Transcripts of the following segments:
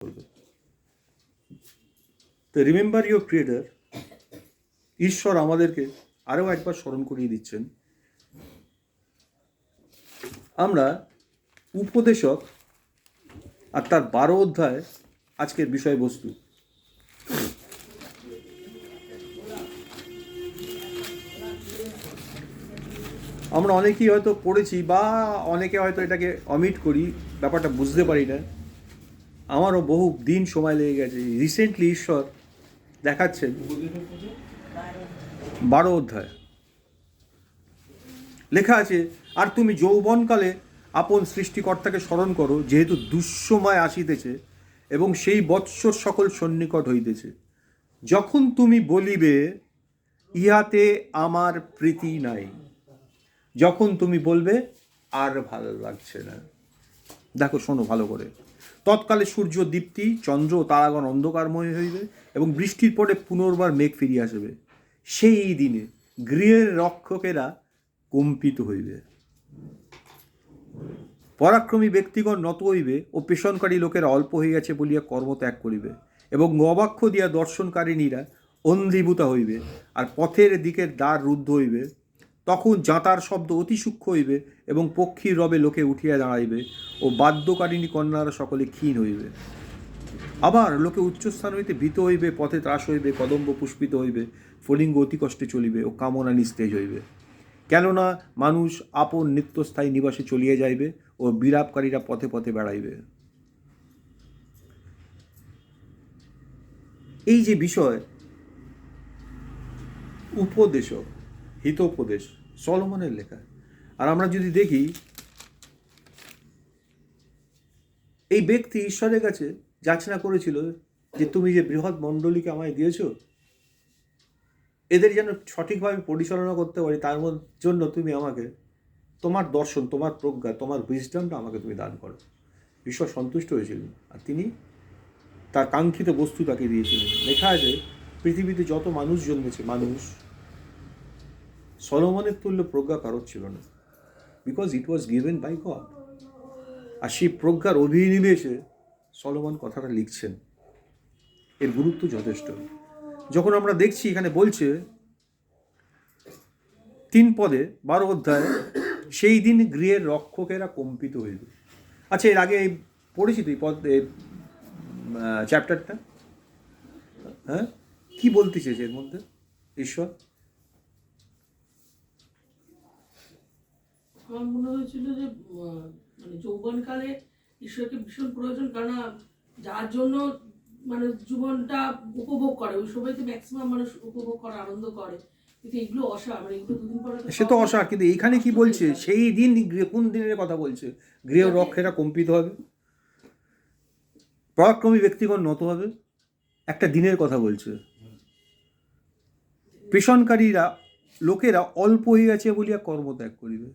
করবে। তো remember your creator, ঈশ্বর আমাদেরকে আরও একবার স্মরণ করিয়ে দিচ্ছেন আমরা উপদেশক আর তার 12 অধ্যায় আজকের বিষয়বস্তু। আমরা অনেকেই হয়তো পড়েছি বা অনেকে হয়তো এটাকে অমিট করি, ব্যাপারটা বুঝতে পারি না। আমারও বহু দিন সময় লেগে গেছে। রিসেন্টলি ঈশ্বর দেখাচ্ছেন 12 অধ্যায় লেখা আছে, আর তুমি যৌবনকালে আপন সৃষ্টিকর্তাকে স্মরণ করো, যেহেতু দুঃসময় আসিতেছে এবং সেই বৎসর সকল সন্নিকট হইতেছে, যখন তুমি বলিবে ইহাতে আমার প্রীতি নাই, যখন তুমি বলবে আর ভালো লাগছে না। দেখো, শোনো ভালো করে। তৎকালে সূর্য দীপ্তি, চন্দ্র ও তারাগণ অন্ধকারময় হইবে এবং বৃষ্টির পরে পুনর্বার মেঘ ফিরিয়া আসবে। সেই দিনে গৃহের রক্ষকেরা কম্পিত হইবে, পরাক্রমী ব্যক্তিগণ নত হইবে ও পেষণকারী লোকেরা অল্প হইয়াছে বলিয়া কর্ম ত্যাগ করিবে, এবং গবাক্ষ দিয়া দর্শনকারিণীরা অন্ধীভূতা হইবে, আর পথের দিকের দ্বার রুদ্ধ হইবে। তখন যাঁতার শব্দ অতি সূক্ষ্ম হইবে এবং পক্ষীর রবে লোকে উঠিয়া দাঁড়াইবে ও বাদ্যকারিণী কন্যারা সকলে ক্ষীণ হইবে। আবার লোকে উচ্চস্থান হইতে ভীত হইবে, পথে ত্রাস হইবে, কদম্ব পুষ্পিত হইবে, ফলিঙ্গ অতি কষ্টে চলিবে ও কামনা নিস্তেজ হইবে। কেননা মানুষ আপন নিত্যস্থায়ী নিবাসে চলিয়া যাইবে ও বিলাপকারীরা পথে পথে বেড়াইবে। এই যে বিষয়, উপদেশক, হিতোপদেশ, সলোমনের লেখা। আর আমরা যদি দেখি, এই ব্যক্তি ঈশ্বরের কাছে যাচনা করেছিল যে তুমি যে বৃহৎ মণ্ডলীকে আমায় দিয়েছ, এদের যেন সঠিকভাবে পরিচালনা করতে পারি, তার জন্য তুমি আমাকে তোমার দর্শন, তোমার প্রজ্ঞা, তোমার উইজডমটা আমাকে তুমি দান করো। ঈশ্বর সন্তুষ্ট হয়েছিলেন আর তিনি তার কাঙ্ক্ষিত বস্তু তাকে দিয়েছিলেন। লেখা আছে, পৃথিবীতে যত মানুষ জন্মেছে, মানুষ সলোমনের তুল্য প্রজ্ঞা কারোর ছিল না, because it was given by God. আর সেই প্রজ্ঞার অভিনিবেশে সলোমন কথাটা লিখছেন। এর গুরুত্ব যথেষ্ট। যখন আমরা দেখছি এখানে বলছে 3 পদে 12 অধ্যায়, সেই দিন গৃহের রক্ষকেরা কম্পিত হইবে। আচ্ছা, এর আগে পড়েছি তো এই চ্যাপ্টারটা। হ্যাঁ, কি বলতে চেয়েছে এর মধ্যে ঈশ্বর? আমার মনে হয়েছিল যে মানে যৌবনকালে ঈশ্বরকে ভীষণ প্রয়োজন, কারণ যার জন্য মানে জীবনটা উপভোগ করে, ওই সময়তে ম্যাক্সিমাম মানুষ উপভোগ করে, আনন্দ করে। কিন্তু এগুলো অসার, মানে এগুলো দুদিন পরে সে তো অসার, কিন্তু এইখানে কি বলছে? সেই দিন, কোন দিনের কথা বলছে? গৃহ রক্ষেরা কম্পিত হবে, পরাক্রমী ব্যক্তিগণ নত হবে, একটা দিনের কথা বলছে। পেষণকারীরা লোকেরা অল্প হইয়াছে বলিয়া কর্মত্যাগ করিবে।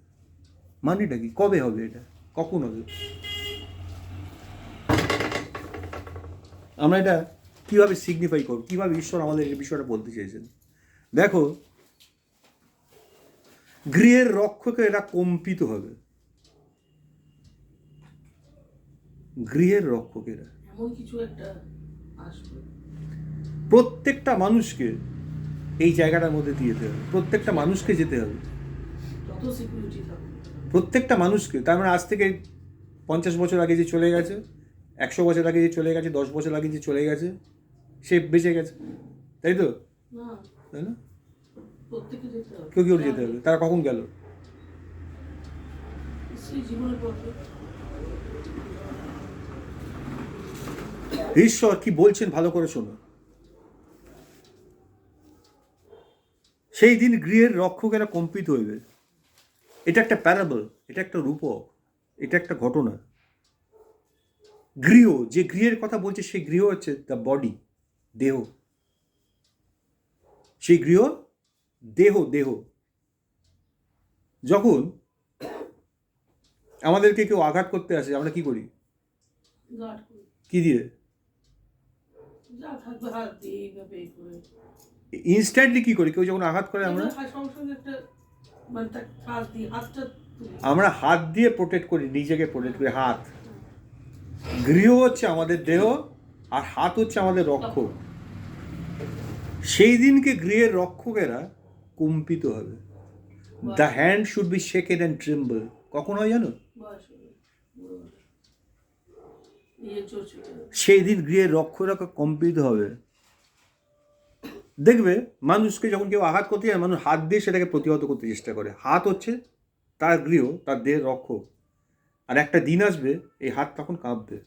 মানেটা কি? কবে হবে এটা? কখন হবে? আমরা এটা কিভাবে সিগনিফাই করব? কিভাবে ঈশ্বর আমাদের এই বিষয়টা বলতে চেয়েছেন? দেখো, গৃহের রক্ষকেরা কম্পিত হবে। গৃহের রক্ষকেরা এমন কিছু একটা আসবে। প্রত্যেকটা মানুষকে এই জায়গাটার মধ্যে দিয়ে যেতে হবে, প্রত্যেকটা মানুষকে যেতে হবে, যত সিকিউরিটি থাকবে প্রত্যেকটা মানুষকে। তার মানে আজ থেকে 50 বছর আগে যে চলে গেছে, 100 বছর আগে যে চলে গেছে, 10 বছর আগে যে চলে গেছে, সে বেঁচে গেছে, তাই তো? না, তাই না? প্রত্যেকে যেতে হবে। কেউ কেউ যেতে হবে। তারা কখন গেল? সেই জীবনের পথে ঈশ্বর কি বলছেন ভালো করে শোনো। সেই দিন গৃহের রক্ষকেরা কম্পিত হইবে। এটা একটা প্যারাবল, এটা একটা রূপক, এটা একটা ঘটনা। গৃহ, যে গৃহের কথা বলছে সেই গৃহ হচ্ছে দ্য বডি, দেহ। সেই গৃহ দেহ, দেহ। যখন আমাদেরকে কেউ আঘাত করতে আসে, আমরা কি করি? গার্ড করে, কি দিয়ে? যা থাকবে হাত দিয়ে এইভাবে এই করে ইনস্ট্যান্টলি কি করি? কেউ যখন আঘাত করে আমরা সঙ্গে সঙ্গে একটা মানে তার হাত দিয়ে হাতটা আমরা হাত দিয়ে প্রোটেক্ট করি, নিজেকে প্রোটেক্ট করি, হাত। গৃহ হচ্ছে আমাদের দেহ, আর হাত হচ্ছে আমাদের রক্ষক। সেই দিনকে গৃহের রক্ষকেরা কম্পিত হবে। The hand should be shaken and tremble. কখন হয় জানো? বয়স হলে, বুড়ো হলে, নিজের জোর চলে যাবে। সেই দিন গৃহের রক্ষকরা কম্পিত হবে। দেখবে মানুষকে যখন কেউ আঘাত করতে যায়, মানুষ হাত দিয়ে সেটাকে প্রতিহত করতে চেষ্টা করে। হাত হচ্ছে তার গৃহ, তার দেহের রক্ষক। আর একটা দিন আসবে এই হাত তখন কাঁপবে,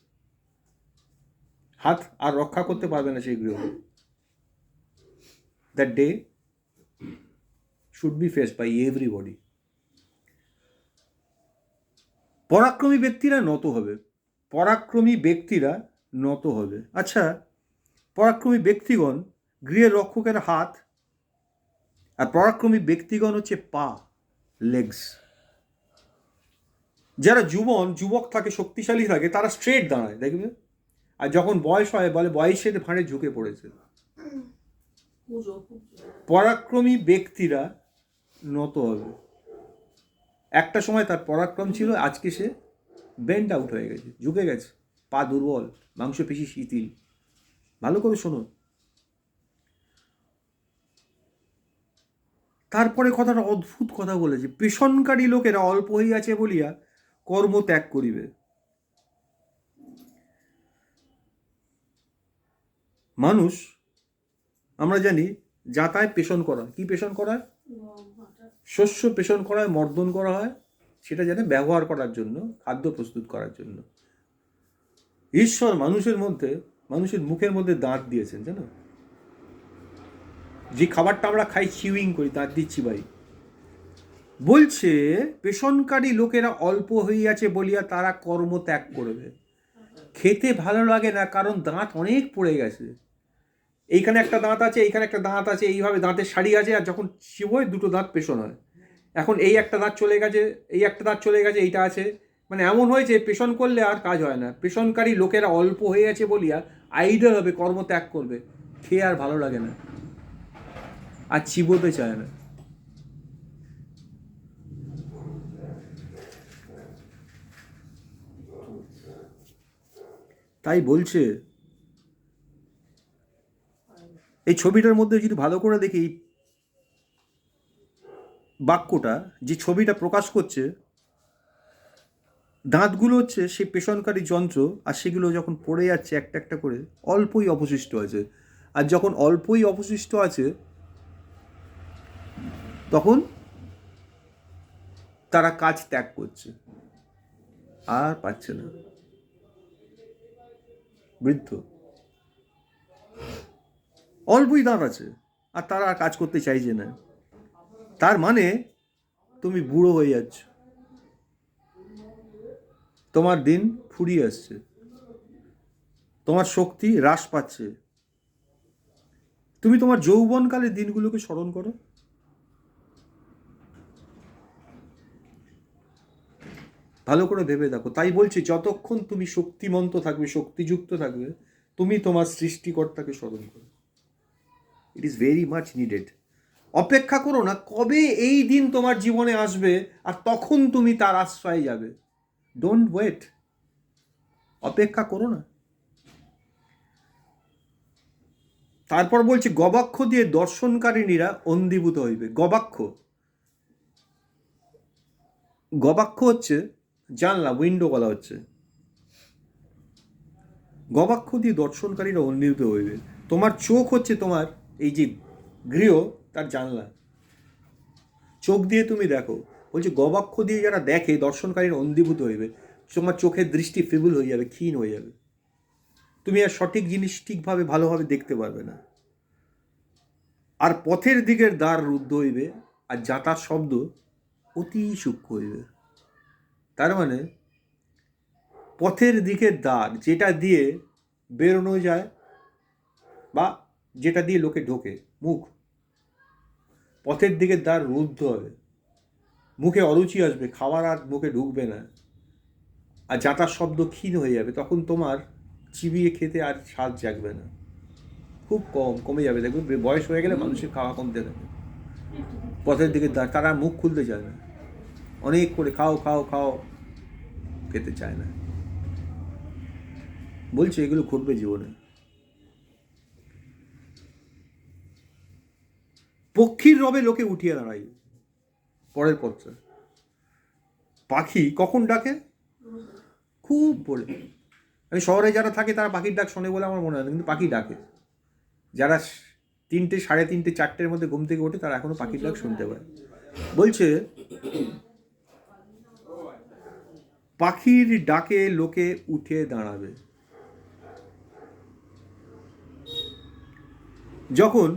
হাত আর রক্ষা করতে পারবে না সেই গৃহ। That day should be faced by everybody. পরাক্রমী ব্যক্তিরা নত হবে। পরাক্রমী ব্যক্তিরা নত হবে। আচ্ছা, পরাক্রমী ব্যক্তিগণ গৃহের রক্ষকের হাত, আর পরাক্রমী ব্যক্তিগণ হচ্ছে পা, লেগস। যারা যুবক থাকে, শক্তিশালী থাকে, তারা স্ট্রেট দাঁড়ায়, দেখবে। আর যখন বয়স হয় বলে বয়সের ভাঁড়ে ঝুঁকে পড়েছে। পরাক্রমী ব্যক্তিরা নত হবে। একটা সময় তার পরাক্রম ছিল, আজকে সে বেন্ড আউট হয়ে গেছে, ঝুঁকে গেছে, পা দুর্বল, মাংসপেশি শিথিল। ভালো করে শোনো। তারপরে কথাটা অদ্ভুত কথা বলেছে, পেষণকারী লোকেরা অল্প হইয়াছে বলিয়া কর্ম ত্যাগ করিবে। মানুষ, আমরা জানি যাতায় পেষণ করা, কি পেষণ করা হয়? শস্য পেষণ করা হয়, মর্দন করা হয়, সেটা জানে ব্যবহার করার জন্য, খাদ্য প্রস্তুত করার জন্য। ঈশ্বর মানুষের মুখের মধ্যে দাঁত দিয়েছেন, জানো? যে খাবারটা আমরা খাই, চিউইং করি, দাঁত দিচ্ছি ভাই। বলছে পেষণকারী লোকেরা অল্প হইয়াছে বলিয়া তারা কর্ম ত্যাগ করবে। খেতে ভালো লাগে না, কারণ দাঁত অনেক পড়ে গেছে। এইখানে একটা দাঁত আছে, এইখানে একটা দাঁত আছে, এইভাবে দাঁতের সারি আছে, আর যখন চিবোয় দুটো দাঁত পেষণ হয়। এখন এই একটা দাঁত চলে গেছে, এই একটা দাঁত চলে গেছে, এইটা আছে, মানে এমন হয়েছে পেষণ করলে আর কাজ হয় না। পেষণকারী লোকেরা অল্প হয়ে আছে বলিয়া আইডল হবে, কর্ম ত্যাগ করবে। খেয়ে আর ভালো লাগে না, আর চিবোতে চায় না। তাই বলছে, এই ছবিটার মধ্যে যদি ভালো করে দেখি, বাক্যটা যে ছবিটা প্রকাশ করছে, দাঁতগুলো হচ্ছে সেই পেষণকারী যন্ত্র, আর সেগুলো যখন পড়ে যাচ্ছে একটা একটা করে, অল্পই অবশিষ্ট আছে। আর যখন অল্পই অবশিষ্ট আছে, তখন তারা কাজ ত্যাগ করছে, আর পাচ্ছে না। বৃদ্ধ, অল্পই দাঁত আছে, আর তারা আর কাজ করতে চাইছে না। তার মানে তুমি বুড়ো হয়ে যাচ্ছ, তোমার দিন ফুরিয়ে আসছে, তোমার শক্তি হ্রাস পাচ্ছে। তুমি তোমার যৌবনকালের দিনগুলোকে স্মরণ করো। ভালো করে ভেবে দেখো। তাই বলছি, যতক্ষণ তুমি শক্তিমন্ত থাকবে, শক্তিযুক্ত থাকবে, তুমি তোমার সৃষ্টিকর্তাকে স্মরণ করো। It is very much needed. অপেক্ষা করো না কবে এই দিন তোমার জীবনে আসবে আর তখন তুমি তার আশ্রয়ে যাবে। ডোন্ট ওয়েট, অপেক্ষা করো না। তারপর বলছে, গবাক্ষ দিয়ে দর্শনকারিণীরা অন্ধীভূত হইবে। গবাক্ষ হচ্ছে জানলা, উইন্ডো বলা হচ্ছে। গবাক্ষ দিয়ে দর্শনকারীরা অন্ধীভূত হইবে। তোমার চোখ হচ্ছে তোমার এই যে গৃহ, তার জানলা। চোখ দিয়ে তুমি দেখো। বলছে গবাক্ষ দিয়ে যারা দেখে, দর্শনকারীরা অন্ধীভূত হইবে। তোমার চোখের দৃষ্টি ফিবল হয়ে যাবে, ক্ষীণ হয়ে যাবে, তুমি আর সঠিক জিনিস ঠিকভাবে ভালোভাবে দেখতে পারবে না। আর পথের দিকের দ্বার রুদ্ধ হইবে, আর যাতার শব্দ অতি সূক্ষ্ম হইবে। তার মানে পথের দিকের দ্বার, যেটা দিয়ে বেরোনো যায় বা যেটা দিয়ে লোকে ঢোকে, মুখ, পথের দিকের দ্বার রুদ্ধ হবে। মুখে অরুচি আসবে, খাবার আর মুখে ঢুকবে না, আর যাতার শব্দ ক্ষীণ হয়ে যাবে। তখন তোমার চিবিয়ে খেতে আর স্বাদ জাগবে না, খুব কমে যাবে। দেখবে বয়স হয়ে গেলে মানুষের খাওয়া কমতে থাকে। পথের দিকে তারা মুখ খুলতে চায় না, অনেক করে খাও খাও খাও, খেতে চায় না। বলছে এগুলো ঘটবে জীবনে। পক্ষীর রবে লোকে উঠিয়ে দাঁড়াইবে। পরের পত্র, পাখি কখন ডাকে? খুব বলে। আমি শহরে যারা থাকে তারা পাখির ডাক শোনে বলে আমার মনে হয় না, কিন্তু পাখি ডাকে। যারা 3টে, 3:30, 4টের মধ্যে ঘুম থেকে ওঠে তারা এখনো পাখির ডাক শুনতে পায়। বলছে পাখির ডাকে লোকে উঠে দাঁড়াবে। যখন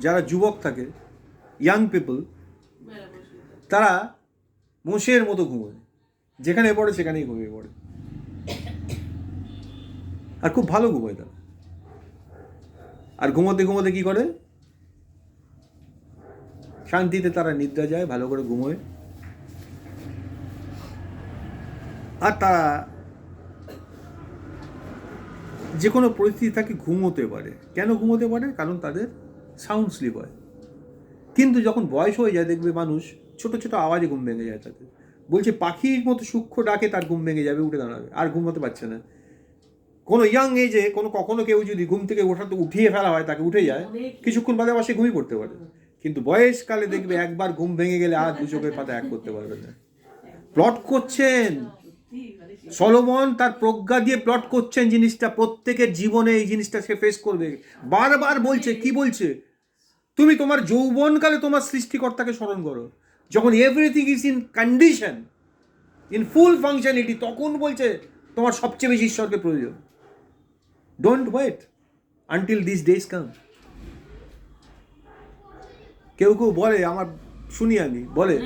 যারা যুবক থাকে, ইয়াং পিপল, তারা মোষের মতো ঘুমোয়, যেখানে পড়ে সেখানেই ঘুমিয়ে পড়ে, আর খুব ভালো ঘুমোয় তারা। আর ঘুমোতে ঘুমোতে কি করে? শান্তিতে তারা নিদ্রা যায়, ভালো করে ঘুমোয়। আর তারা যে কোনো পরিস্থিতি তাকে ঘুমোতে পারে। কেন ঘুমোতে পারে? কারণ তাদের সাউন্ড স্লিপ হয়। কিন্তু যখন বয়স হয়ে যায় দেখবে মানুষ ছোট ছোট আওয়াজে ঘুম ভেঙে যায় তাদের। বলছে পাখির মতো সূক্ষ্ম ডাকে তার ঘুম ভেঙে যাবে, উঠে দাঁড়াবে, আর ঘুমোতে পারছে না। কোনো ইয়াং এজে কখনো কেউ যদি ঘুম থেকে উঠিয়ে ফেলা হয়, তাকে উঠে যায়, কিছুক্ষণ বাদে আবার সে ঘুমিয়ে পড়তে পারে। কিন্তু বয়সকালে দেখবে একবার ঘুম ভেঙে গেলে আর দু চোখের পাতা এক করতে পারবে না। প্লট করছেন সলোমন, তার প্রজ্ঞা দিয়ে প্লট করছেন জিনিসটা। প্রত্যেকের জীবনে এই জিনিসটা সে ফেস করবে। বারবার বলছে, কি বলছে? তুমি তোমার যৌবনকালে তোমার সৃষ্টিকর্তাকে স্মরণ করো, যখন everything is in condition, in full functionality, তখন বলছে তোমার সবচেয়ে বেশি ঈশ্বরকে প্রয়োজন। Don't wait until this days come. কেউ কেউ বলে, আমার শুনি আমি, বলে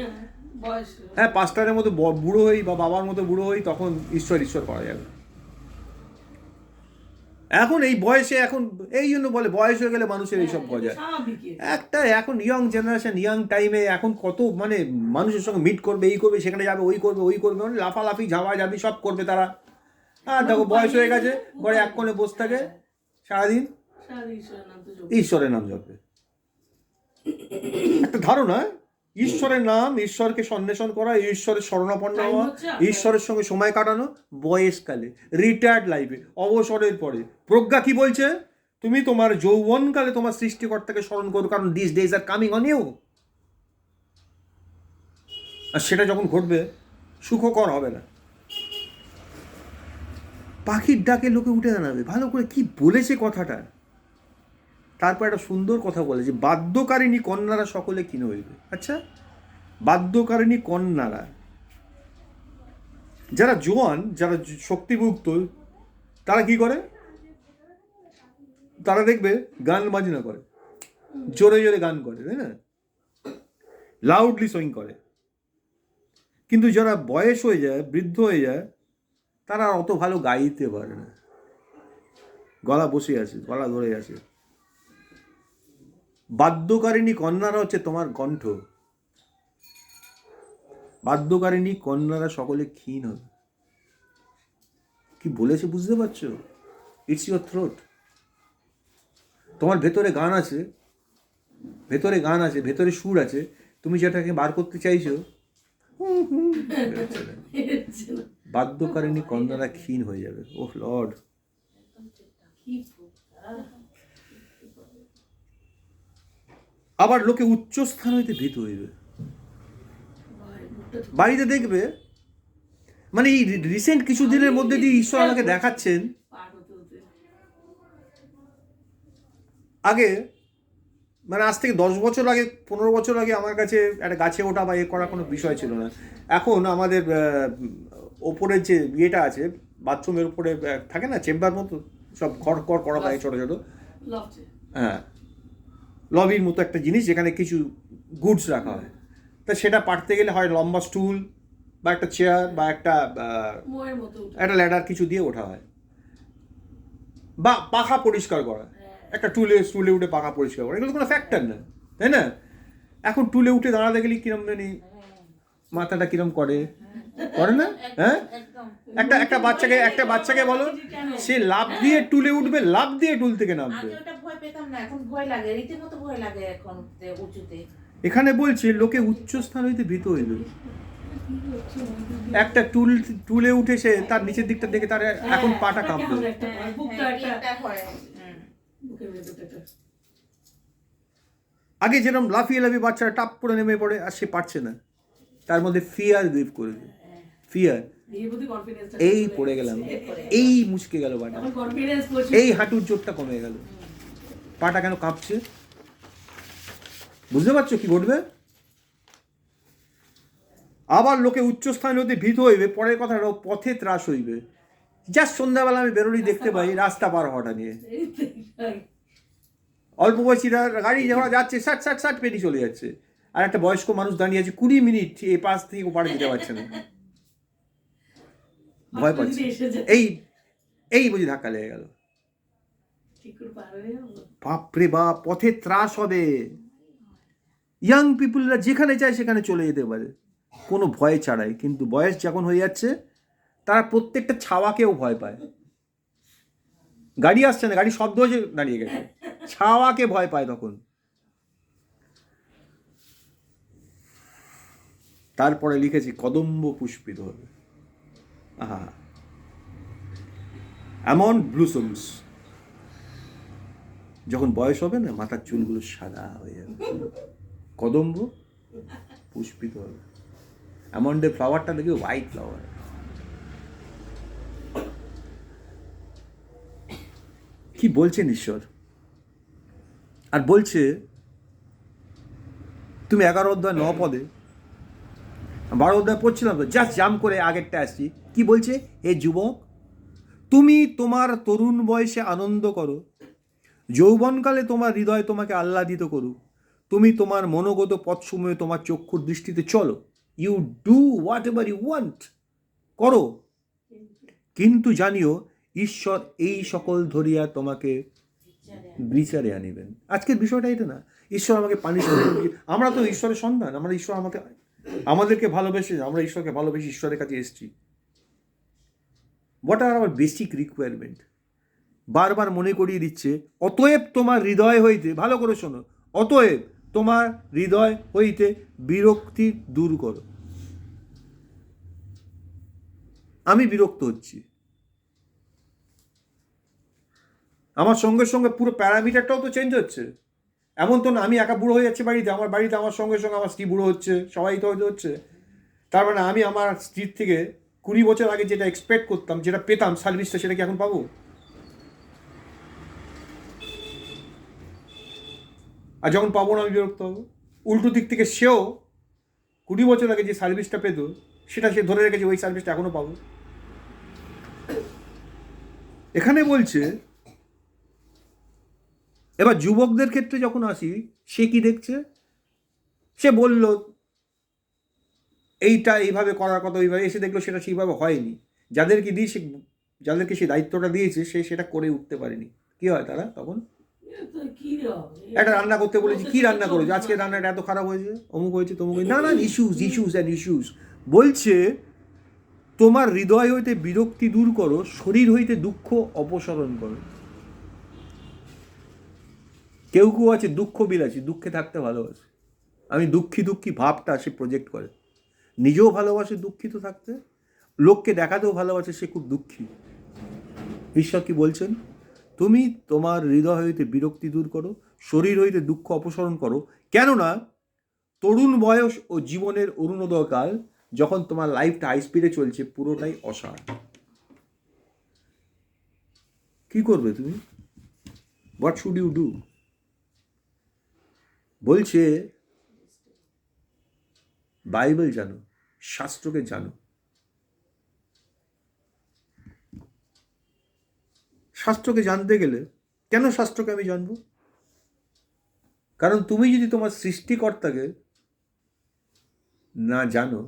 হ্যাঁ পাস্টারের মতো বুড়ো হই বা বাবার মতো বুড়ো হই, তখন ঈশ্বর ঈশ্বর করা যাবে। এখন এই বয়সে, এখন এই জন্য বলে বয়স হয়ে গেলে মানুষের এইসব গজায়। একটা এখন ইয়ং জেনারেশন, ইয়ং টাইমে এখন কত মানে মানুষের সঙ্গে মিট করবে, এই করবে, সেখানে যাবে, ওই করবে, ওই করবে, মানে লাফালাফি ঝাবাঝাবি সব করবে তারা। আর দেখো বয়স হয়ে গেছে, ঘরে এক কোণে বসে থাকে সারাদিন, ঈশ্বরের নাম জপে। একটা ধারণা, ঈশ্বরের নাম, ঈশ্বরকে সন্বেষণ করা, ঈশ্বরের শরণাপন্ন হওয়া, ঈশ্বরের সঙ্গে সময় কাটানো বয়সকালে, রিটায়ার্ড লাইফে, অবসরের পরে। প্রজ্ঞা কি বলছে? তুমি তোমার যৌবনকালে তোমার সৃষ্টিকর্তাকে স্মরণ করো, কারণ this days are coming on you. আর সেটা যখন ঘটবে সুখকর হবে না। পাখির ডাকে লোকে উঠে দাঁড়াবে। ভালো করে কি বলেছে কথাটা। তারপর একটা সুন্দর কথা বলেছে, বাদ্যকারিণী কন্যারা সকলে কিনে হইবে। আচ্ছা, বাদ্যকারিণী কন্যারা, যারা জোয়ান, যারা শক্তিযুক্ত, তারা কি করে? তারা দেখবে গান বাজনা করে, জোরে জোরে গান করে, তাই না? লাউডলি সুইং করে। কিন্তু যারা বয়স হয়ে যায়, বৃদ্ধ হয়ে যায়, তারা অত ভালো গাইতে পারে না, গলা বসে আছে, গলা ধরে আছে। বাদ্যকারিণী কন্যারা হচ্ছে তোমার কণ্ঠ। বাদ্যকারিণী কন্যারা সকলে ক্ষীণ হবে। কি বলেছে বুঝতে পারছো? It's your throat. তোমার ভেতরে গান আছে, ভেতরে গান আছে, ভেতরে সুর আছে, তুমি যেটাকে বার করতে চাইছো, বাদ্যকারিণী কন্যারা ক্ষীণ হয়ে যাবে। ওহ লর্ড, আবার লোকে উচ্চ স্থান হইতে ভীত হইবে। বাড়িতে দেখবে, মানে এই রিসেন্ট কিছু দিনের মধ্যে দিয়ে ঈশ্বর আমাকে দেখাচ্ছেন, আগে মানে আজ থেকে 10 বছর আগে, 15 বছর আগে আমার কাছে একটা গাছে ওঠা বা এ করা কোনো বিষয় ছিল না। এখন আমাদের ওপরের যে ইয়েটা আছে, বাথরুমের উপরে থাকে না চেম্বার মতো, সব খড় করা থাকে ছোটো ছোটো, হ্যাঁ লবির মতো একটা জিনিস, যেখানে কিছু গুডস রাখা হয়। তা সেটা পাঠতে গেলে হয় লম্বা স্টুল বা একটা চেয়ার বা একটা ল্যাডার কিছু দিয়ে ওঠা হয়, বা পাখা পরিষ্কার করা, একটা স্টুলে উঠে পাখা পরিষ্কার করা, এগুলো কোনো ফ্যাক্টর না, তাই না? এখন টুলে উঠে দাঁড়াতে গেলে কিরম জানি মাথাটা কিরম করে না? হ্যাঁ, একটা বাচ্চাকে বলো, সে লাফ দিয়ে টুলে উঠবে, লাফ দিয়ে টুল থেকে নামবে। এখানে বলছে লোকে উচ্চ স্থান হইতে ভীত হইল। একটা টুলে উঠে সে তার নিচের দিকটা দেখে তার এখন পাটা কাঁপবে। আগে যেরকম লাফিয়ে লাফিয়ে বাচ্চারা টাপ করে নেমে পড়ে, আর সে পারছে না, তার মধ্যে ফিয়ার গ্রিপ করেছে, ফিয়ার। নিজের প্রতি কনফিডেন্সটা এই পড়ে গেলাম, এই মুচকে গেল পাটা, এখন কনফিডেন্স বলছি এই হাঁটুর জোরটা কমে গেল, পাটা কেন কাঁপছে? বুঝতে পারছো কি ঘটবে? আবার লোকে উচ্চস্থান হতে ভীত হইবে, পরের কথাটাও পথে ত্রাস হইবে। জাস্ট সন্ধ্যাবেলা আমি বেরোলেই দেখতে পাই রাস্তা পার হওয়াটা নিয়ে অল্প বয়সীরা গাড়ি যখন যাচ্ছে ষাট ষাট ষাট পেরিয়ে চলে যাচ্ছে, আর একটা বয়স্ক মানুষ দাঁড়িয়ে আছে 20 মিনিট এই পাশ থেকে ওপারে যেতে পারছে না, ভয় পাচ্ছে। এই এই বুঝি ধাক্কা লেগে গেল, বাপরে বাপ, পথে ত্রাস হবে। ইয়াং পিপুলরা যেখানে চায় সেখানে চলে যেতে পারে কোনো ভয় ছাড়াই, কিন্তু বয়স যখন হয়ে যাচ্ছে তারা প্রত্যেকটা ছাওয়াকেও ভয় পায়। গাড়ি আসছে না, গাড়ি শব্দ হয়েছে দাঁড়িয়ে গেছে, ছাওয়াকে ভয় পায় তখন। তারপরে লিখেছি কদম্ব পুষ্পিত হবে। আহা, এমন ব্লুসমস, যখন বয়স হবে না মাথার চুলগুলো সাদা হয়ে যাবে, কদম্ব পুষ্পিত হবে। অ্যামন্ডের ফ্লাওয়ারটা দেখি হোয়াইট ফ্লাওয়ার। কি বলছেন ঈশ্বর? আর বলছে তুমি 11 অধ্যায় 9 পদে, 12 অধ্যায় পড়ছিলাম তো, জাস্ট জাম করে আগেরটা আসছি। কি বলছে? হে যুবক, তুমি তোমার তরুণ বয়সে আনন্দ করো, যৌবনকালে তোমার হৃদয় তোমাকে আহ্লাদিত করুক, তুমি তোমার মনোগত পথসমূহে তোমার চক্ষুর দৃষ্টিতে চলো, you do whatever you want, করো, কিন্তু জানিও ঈশ্বর এই সকল ধরিয়া তোমাকে বিচারে আনিবেন। আজকের বিষয়টা এটা না ঈশ্বর আমাকে পানিশ করবে, আমরা তো ঈশ্বরের সন্তান, আমরা ঈশ্বর আমাদেরকে ভালোবেসে, আমরা ঈশ্বরকে ভালোবেসে ঈশ্বরের কাছে এসেছি। What are our basic requirement? বারবার মনে করিয়ে দিচ্ছে, অতএব তোমার হৃদয় হইতে, ভালো করে শোনো, অতএব তোমার হৃদয় হইতে বিরক্তি দূর করো। আমি বিরক্ত হচ্ছি, আমার সঙ্গে সঙ্গে পুরো প্যারামিটারটাও তো চেঞ্জ হচ্ছে। এমন তো না আমি একা বুড়ো হয়ে যাচ্ছি বাড়িতে, আমার বাড়িতে আমার সঙ্গে সঙ্গে আমার স্ত্রী বুড়ো হচ্ছে, সবাই তো হচ্ছে। তার মানে আমি আমার স্ত্রীর থেকে 20 বছর আগে যেটা এক্সপেক্ট করতাম, যেটা পেতাম সার্ভিসটা, সেটা কি এখন পাবো? আর যখন পাবো না আমি বিরক্ত হবো। উল্টো দিক থেকে সেও 20 বছর আগে যে সার্ভিসটা পেত সেটা সে ধরে রেখেছে, ওই সার্ভিসটা এখনো পাবো। এখানে বলছে, এবার যুবকদের ক্ষেত্রে যখন আসি, সে কি দেখছে? সে বলল এইটা এইভাবে করার কথা, ওইভাবে এসে দেখলো সেটা সেইভাবে হয়নি। যাদেরকে দিয়ে সে, যাদেরকে সে দায়িত্বটা দিয়েছে সে সেটা করে উঠতে পারেনি। কি হয় তারা তখন? একটা রান্না করতে বলেছি, কি রান্না করেছে, আজকে রান্নাটা এত খারাপ হয়েছে, অমুক হয়েছে, তমুক হয়েছে, না ইস্যুস অ্যান্ড ইস্যুস। বলছে তোমার হৃদয় হইতে বিরক্তি দূর করো, শরীর হইতে দুঃখ অপসারণ করো। কেউ কেউ আছে দুঃখ বিলাসী, দুঃখে থাকতে ভালোবাসে। আমি দুঃখী ভাবটা সে প্রজেক্ট করে, নিজেও ভালোবাসে দুঃখিত থাকতে, লোককে দেখাতেও ভালোবাসে সে খুব দুঃখী। ঈশ্বর কি বলছেন? তুমি তোমার হৃদয় হইতে বিরক্তি দূর করো, শরীর হইতে দুঃখ অপসারণ করো, কেননা তরুণ বয়স ও জীবনের অরুণোদয়কাল, যখন তোমার লাইফটা হাই স্পিডে চলছে, পুরোটাই অসার। কি করবে তুমি? What should you do? বলছে বাইবেল জানো, শাস্ত্রকে জানো। শাস্ত্রকে জানতে গেলে, কেন শাস্ত্রকে আমি জানবো? কারণ তুমি যদি তোমার সৃষ্টিকর্তাকে না জানো,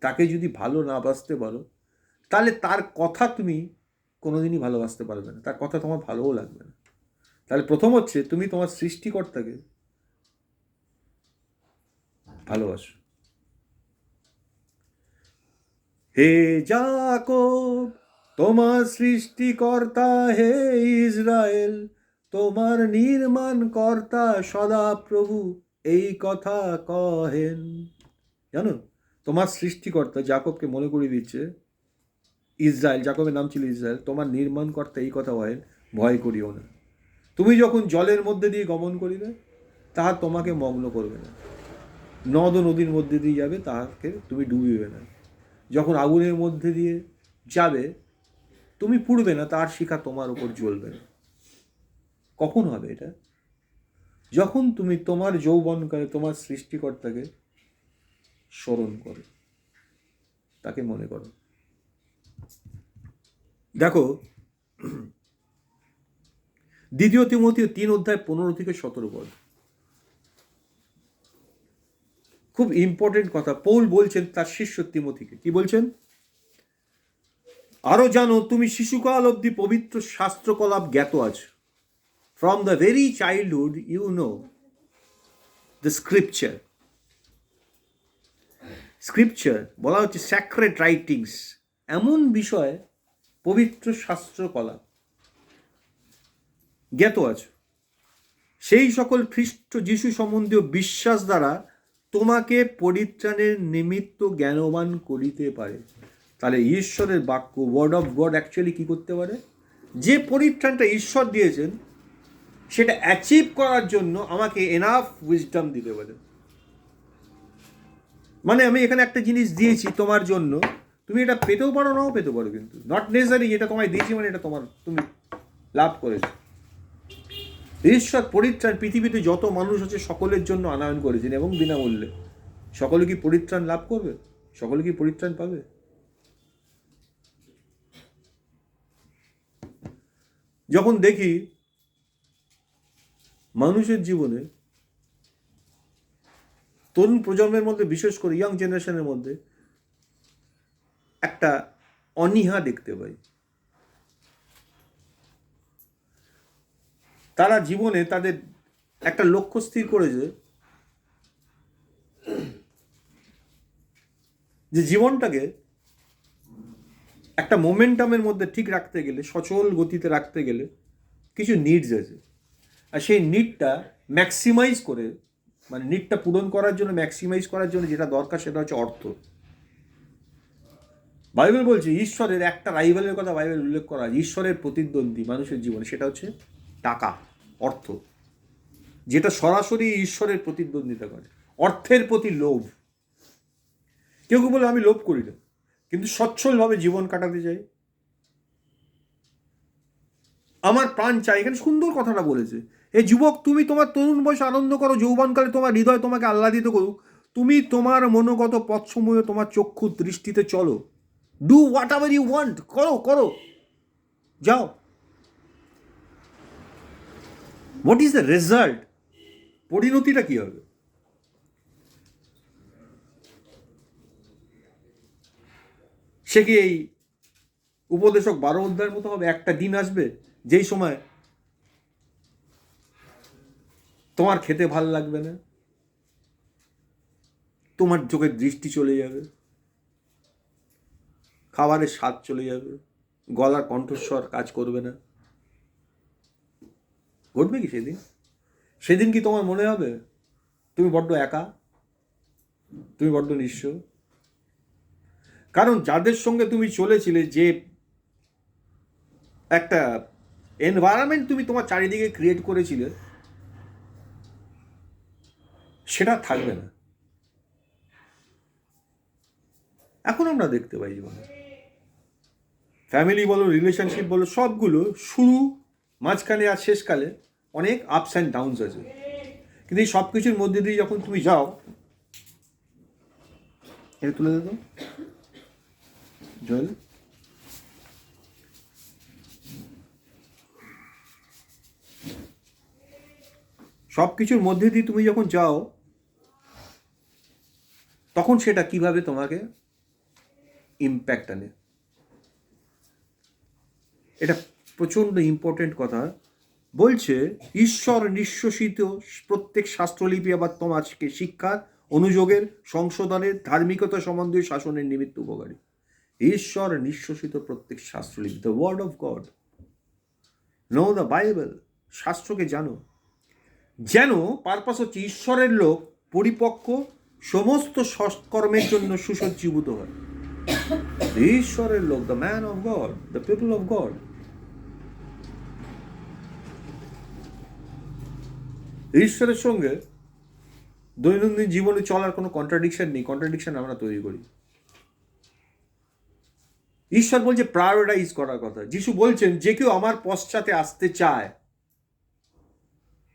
তাকে যদি ভালো না বাসতে পারো, তাহলে তার কথা তুমি কোনোদিনই ভালোবাসতে পারবে না, তার কথা তোমার ভালোও লাগবে না। তাহলে প্রথম হচ্ছে তুমি তোমার সৃষ্টিকর্তাকে ভালোবাসো। হে যাকোব, তোমার সৃষ্টিকর্তা, হে ইসরায়েল, তোমার নির্মাণ কর্তা সদা প্রভু এই কথা কহেন। জানো, তোমার সৃষ্টিকর্তা যাকবকে মনে করিয়ে দিচ্ছে, ইসরায়েল, যাকবের নাম ছিল ইসরায়েল, তোমার নির্মাণ কর্তা এই কথা কহেন, ভয় করিও না। তুমি যখন জলের মধ্যে দিয়ে গমন করিবে, তাহা তোমাকে মগ্ন করবে না। নদ ও নদীর মধ্যে দিয়ে যাবে, তাহাকে তুমি ডুবিবে না। যখন আগুনের মধ্যে দিয়ে যাবে, তুমি পুড়বে না, তার শিখা তোমার উপর জ্বলবে না। কখন হবে এটা? যখন তুমি তোমার যৌবনকালে তোমার সৃষ্টিকর্তাকে স্মরণ করো, তাকে মনে করো। দেখো, 2 তিমথিও 3:15-17 পদ, খুব ইম্পর্টেন্ট কথা পৌল বলছেন তার শিষ্য তিমথিকে। কি বলছেন? আরো জানো, তুমি শিশুকাল অবধি পবিত্র শাস্ত্রকলাপ জ্ঞাত আছো। From the very childhood you know the scripture. Scripture বলা হচ্ছে স্যাক্রেড রাইটিংস, এমন বিষয় পবিত্র শাস্ত্রকলাপ জ্ঞাত আছো। সেই সকল খ্রিস্ট যিশু সম্বন্ধীয় বিশ্বাস দ্বারা তোমাকে পরিত্রাণের নিমিত্ত জ্ঞানবান করিতে পারে। তাহলে ঈশ্বরের বাক্য, ওয়ার্ড অফ গড অ্যাকচুয়ালি কী করতে পারে? যে পরিত্রাণটা ঈশ্বর দিয়েছেন সেটা অ্যাচিভ করার জন্য আমাকে এনাফ উইজডম দিতে পারে। মানে আমি এখানে একটা জিনিস দিয়েছি তোমার জন্য, তুমি এটা পেতেও পারো, নাও পেতে পারো, কিন্তু নট নেসেসারি যেটা তোমায় দিয়েছি মানে এটা তোমার, তুমি লাভ করেছো। ঈশ্বর পরিত্রাণ পৃথিবীতে যত মানুষ আছে সকলের জন্য আনয়ন করেছেন এবং বিনামূল্যে। সকলে কি পরিত্রাণ লাভ করবে? সকলে কি পরিত্রাণ পাবে? যখন দেখি মানুষের জীবনে, তরুণ প্রজন্মের মধ্যে, বিশেষ করে ইয়াং জেনারেশনের মধ্যে একটা অনীহা দেখতে পাই। তারা জীবনে তাদের একটা লক্ষ্য স্থির করেছে যে জীবনটাকে একটা মোমেন্টামের মধ্যে ঠিক রাখতে গেলে, সচল গতিতে রাখতে গেলে কিছু নিডস আছে। আর সেই নিডটা ম্যাক্সিমাইজ করে, মানে নিডটা পূরণ করার জন্য, ম্যাক্সিমাইজ করার জন্য যেটা দরকার সেটা হচ্ছে অর্থ। বাইবেল বলছে ঈশ্বরের একটা রাইভালের কথা বাইবেল উল্লেখ করা, ঈশ্বরের প্রতিদ্বন্দ্বী মানুষের জীবনে, সেটা হচ্ছে টাকা, অর্থ, যেটা সরাসরি ঈশ্বরের প্রতিদ্বন্দ্বিতা করে। অর্থের প্রতি লোভ। কেউ কেউ বলে আমি লোভ করি না, কিন্তু সচ্ছলভাবে জীবন কাটাতে চাই, আমার প্রাণ চাই। এখানে সুন্দর কথাটা বলেছে, এই যুবক, তুমি তোমার তরুণ বয়সে আনন্দ করো, যৌবনকালে তোমার হৃদয় তোমাকে আহ্লাদিত করুক, তুমি তোমার মনোগত পথসমূহে তোমার চক্ষু দৃষ্টিতে চলো। Do whatever you want, করো করো, যাও। What is the result? পরিণতিটা কি হবে? সে কি এই উপদেশক 12 অধ্যায়ের মতো হবে? একটা দিন আসবে যেই সময় তোমার খেতে ভাল লাগবে না, তোমার চোখের দৃষ্টি চলে যাবে, খাবারের স্বাদ চলে যাবে, গলার কণ্ঠস্বর কাজ করবে না। ঘটবে কি সেদিন? সেদিন কি তোমার মনে হবে তুমি বড্ড একা, তুমি বড্ড নিঃস্ব? কারণ যাদের সঙ্গে তুমি চলেছিলে, যে একটা এনভায়রনমেন্ট তুমি তোমার চারিদিকে ক্রিয়েট করেছিলে, সেটা থাকবে না। এখন আমরা দেখতে পাই জীবনে ফ্যামিলি বলো, রিলেশনশিপ বলো, সবগুলো শুরু, মাঝখানে আর শেষকালে অনেক আপস অ্যান্ড ডাউনস আছে। কিন্তু এই সব কিছুর মধ্যে দিয়ে যখন তুমি যাও, এটা তুলে দেবো জল, সব কিছুর মধ্যে দিয়ে তুমি যখন যাও, তখন সেটা কিভাবে তোমাকে ইম্প্যাক্ট আনে। এটা প্রচণ্ড ইম্পর্টেন্ট কথা বলছে। ঈশ্বর নিঃশ্বসিত প্রত্যেক শাস্ত্রলিপি আবার তোমাকে শিক্ষা, অনুযোগের, সংশোধনের, ধার্মিকতা সম্বন্ধীয় শাসনের নিমিত্ত উপকারী। ঈশ্বর নিঃশ্বসিত প্রত্যেক শাস্ত্রলিপি, the word of God. Know the Bible, শাস্ত্রকে জানো। যেন পারপাস হচ্ছে ঈশ্বরের লোক পরিপক্ক, সমস্ত সৎকর্মের জন্য সুসজ্জীভূত হয়। ঈশ্বরের লোক, the man of god, the people of god. ঈশ্বরের সঙ্গে দৈনন্দিন জীবনে চলার কোনো কন্ট্রাডিকশন নেই, কন্ট্রাডিকশন আমরা তৈরি করি। ঈশ্বর বলছে প্রায়োরিটাইজ করার কথা। যিশু বলছেন যে কেউ আমার পশ্চাতে আসতে চায়,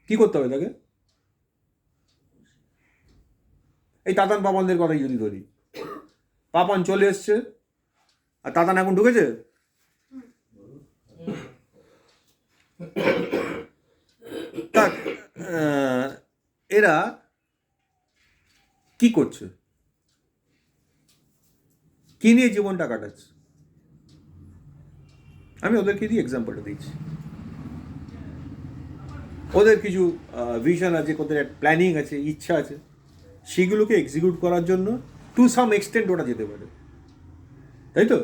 কি করতে হবে তাকে? এই তাতান পাপানদের কথাই যদি ধরি, পাপান চলে এসছে আর তাতান এখন ঢুকেছে। তা এরা কি করছে, কি নিয়ে জীবনটা কাটাচ্ছে? আমি ওদেরকে দিয়ে এক্সাম্পলটা দিচ্ছি। ওদের কিছু ভিশন আছে, ওদের প্ল্যানিং আছে, ইচ্ছা আছে, সেগুলোকে এক্সিকিউট করার জন্য টু সাম এক্সটেন্ট ওটা যেতে পারে, তাই তো?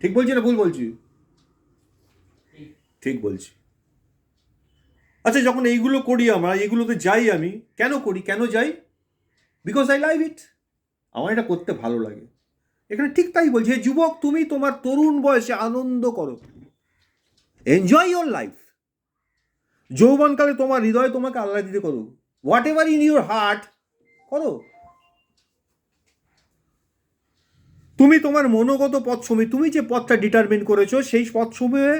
ঠিক বলছি না ভুল বলছি? ঠিক বলছি। আচ্ছা, যখন এইগুলো করি আমরা, এইগুলোতে যাই, আমি কেন করি, কেন যাই? বিকজ আই লাইভ ইট। আমার এটা করতে ভালো লাগে। এখানে ঠিক তাই বলছি, হে যুবক, তুমি তোমার তরুণ বয়সে আনন্দ করো, এনজয় ইয়োর লাইফ। যৌবনকালে তোমার হৃদয় তোমাকে আল্লাহ দিতে করো, what ever in your heart করো। তুমি তোমার মনোগত পথসমূহে, তুমি যে পথটা ডিটারমিন করেছো, সেই পথসমূহে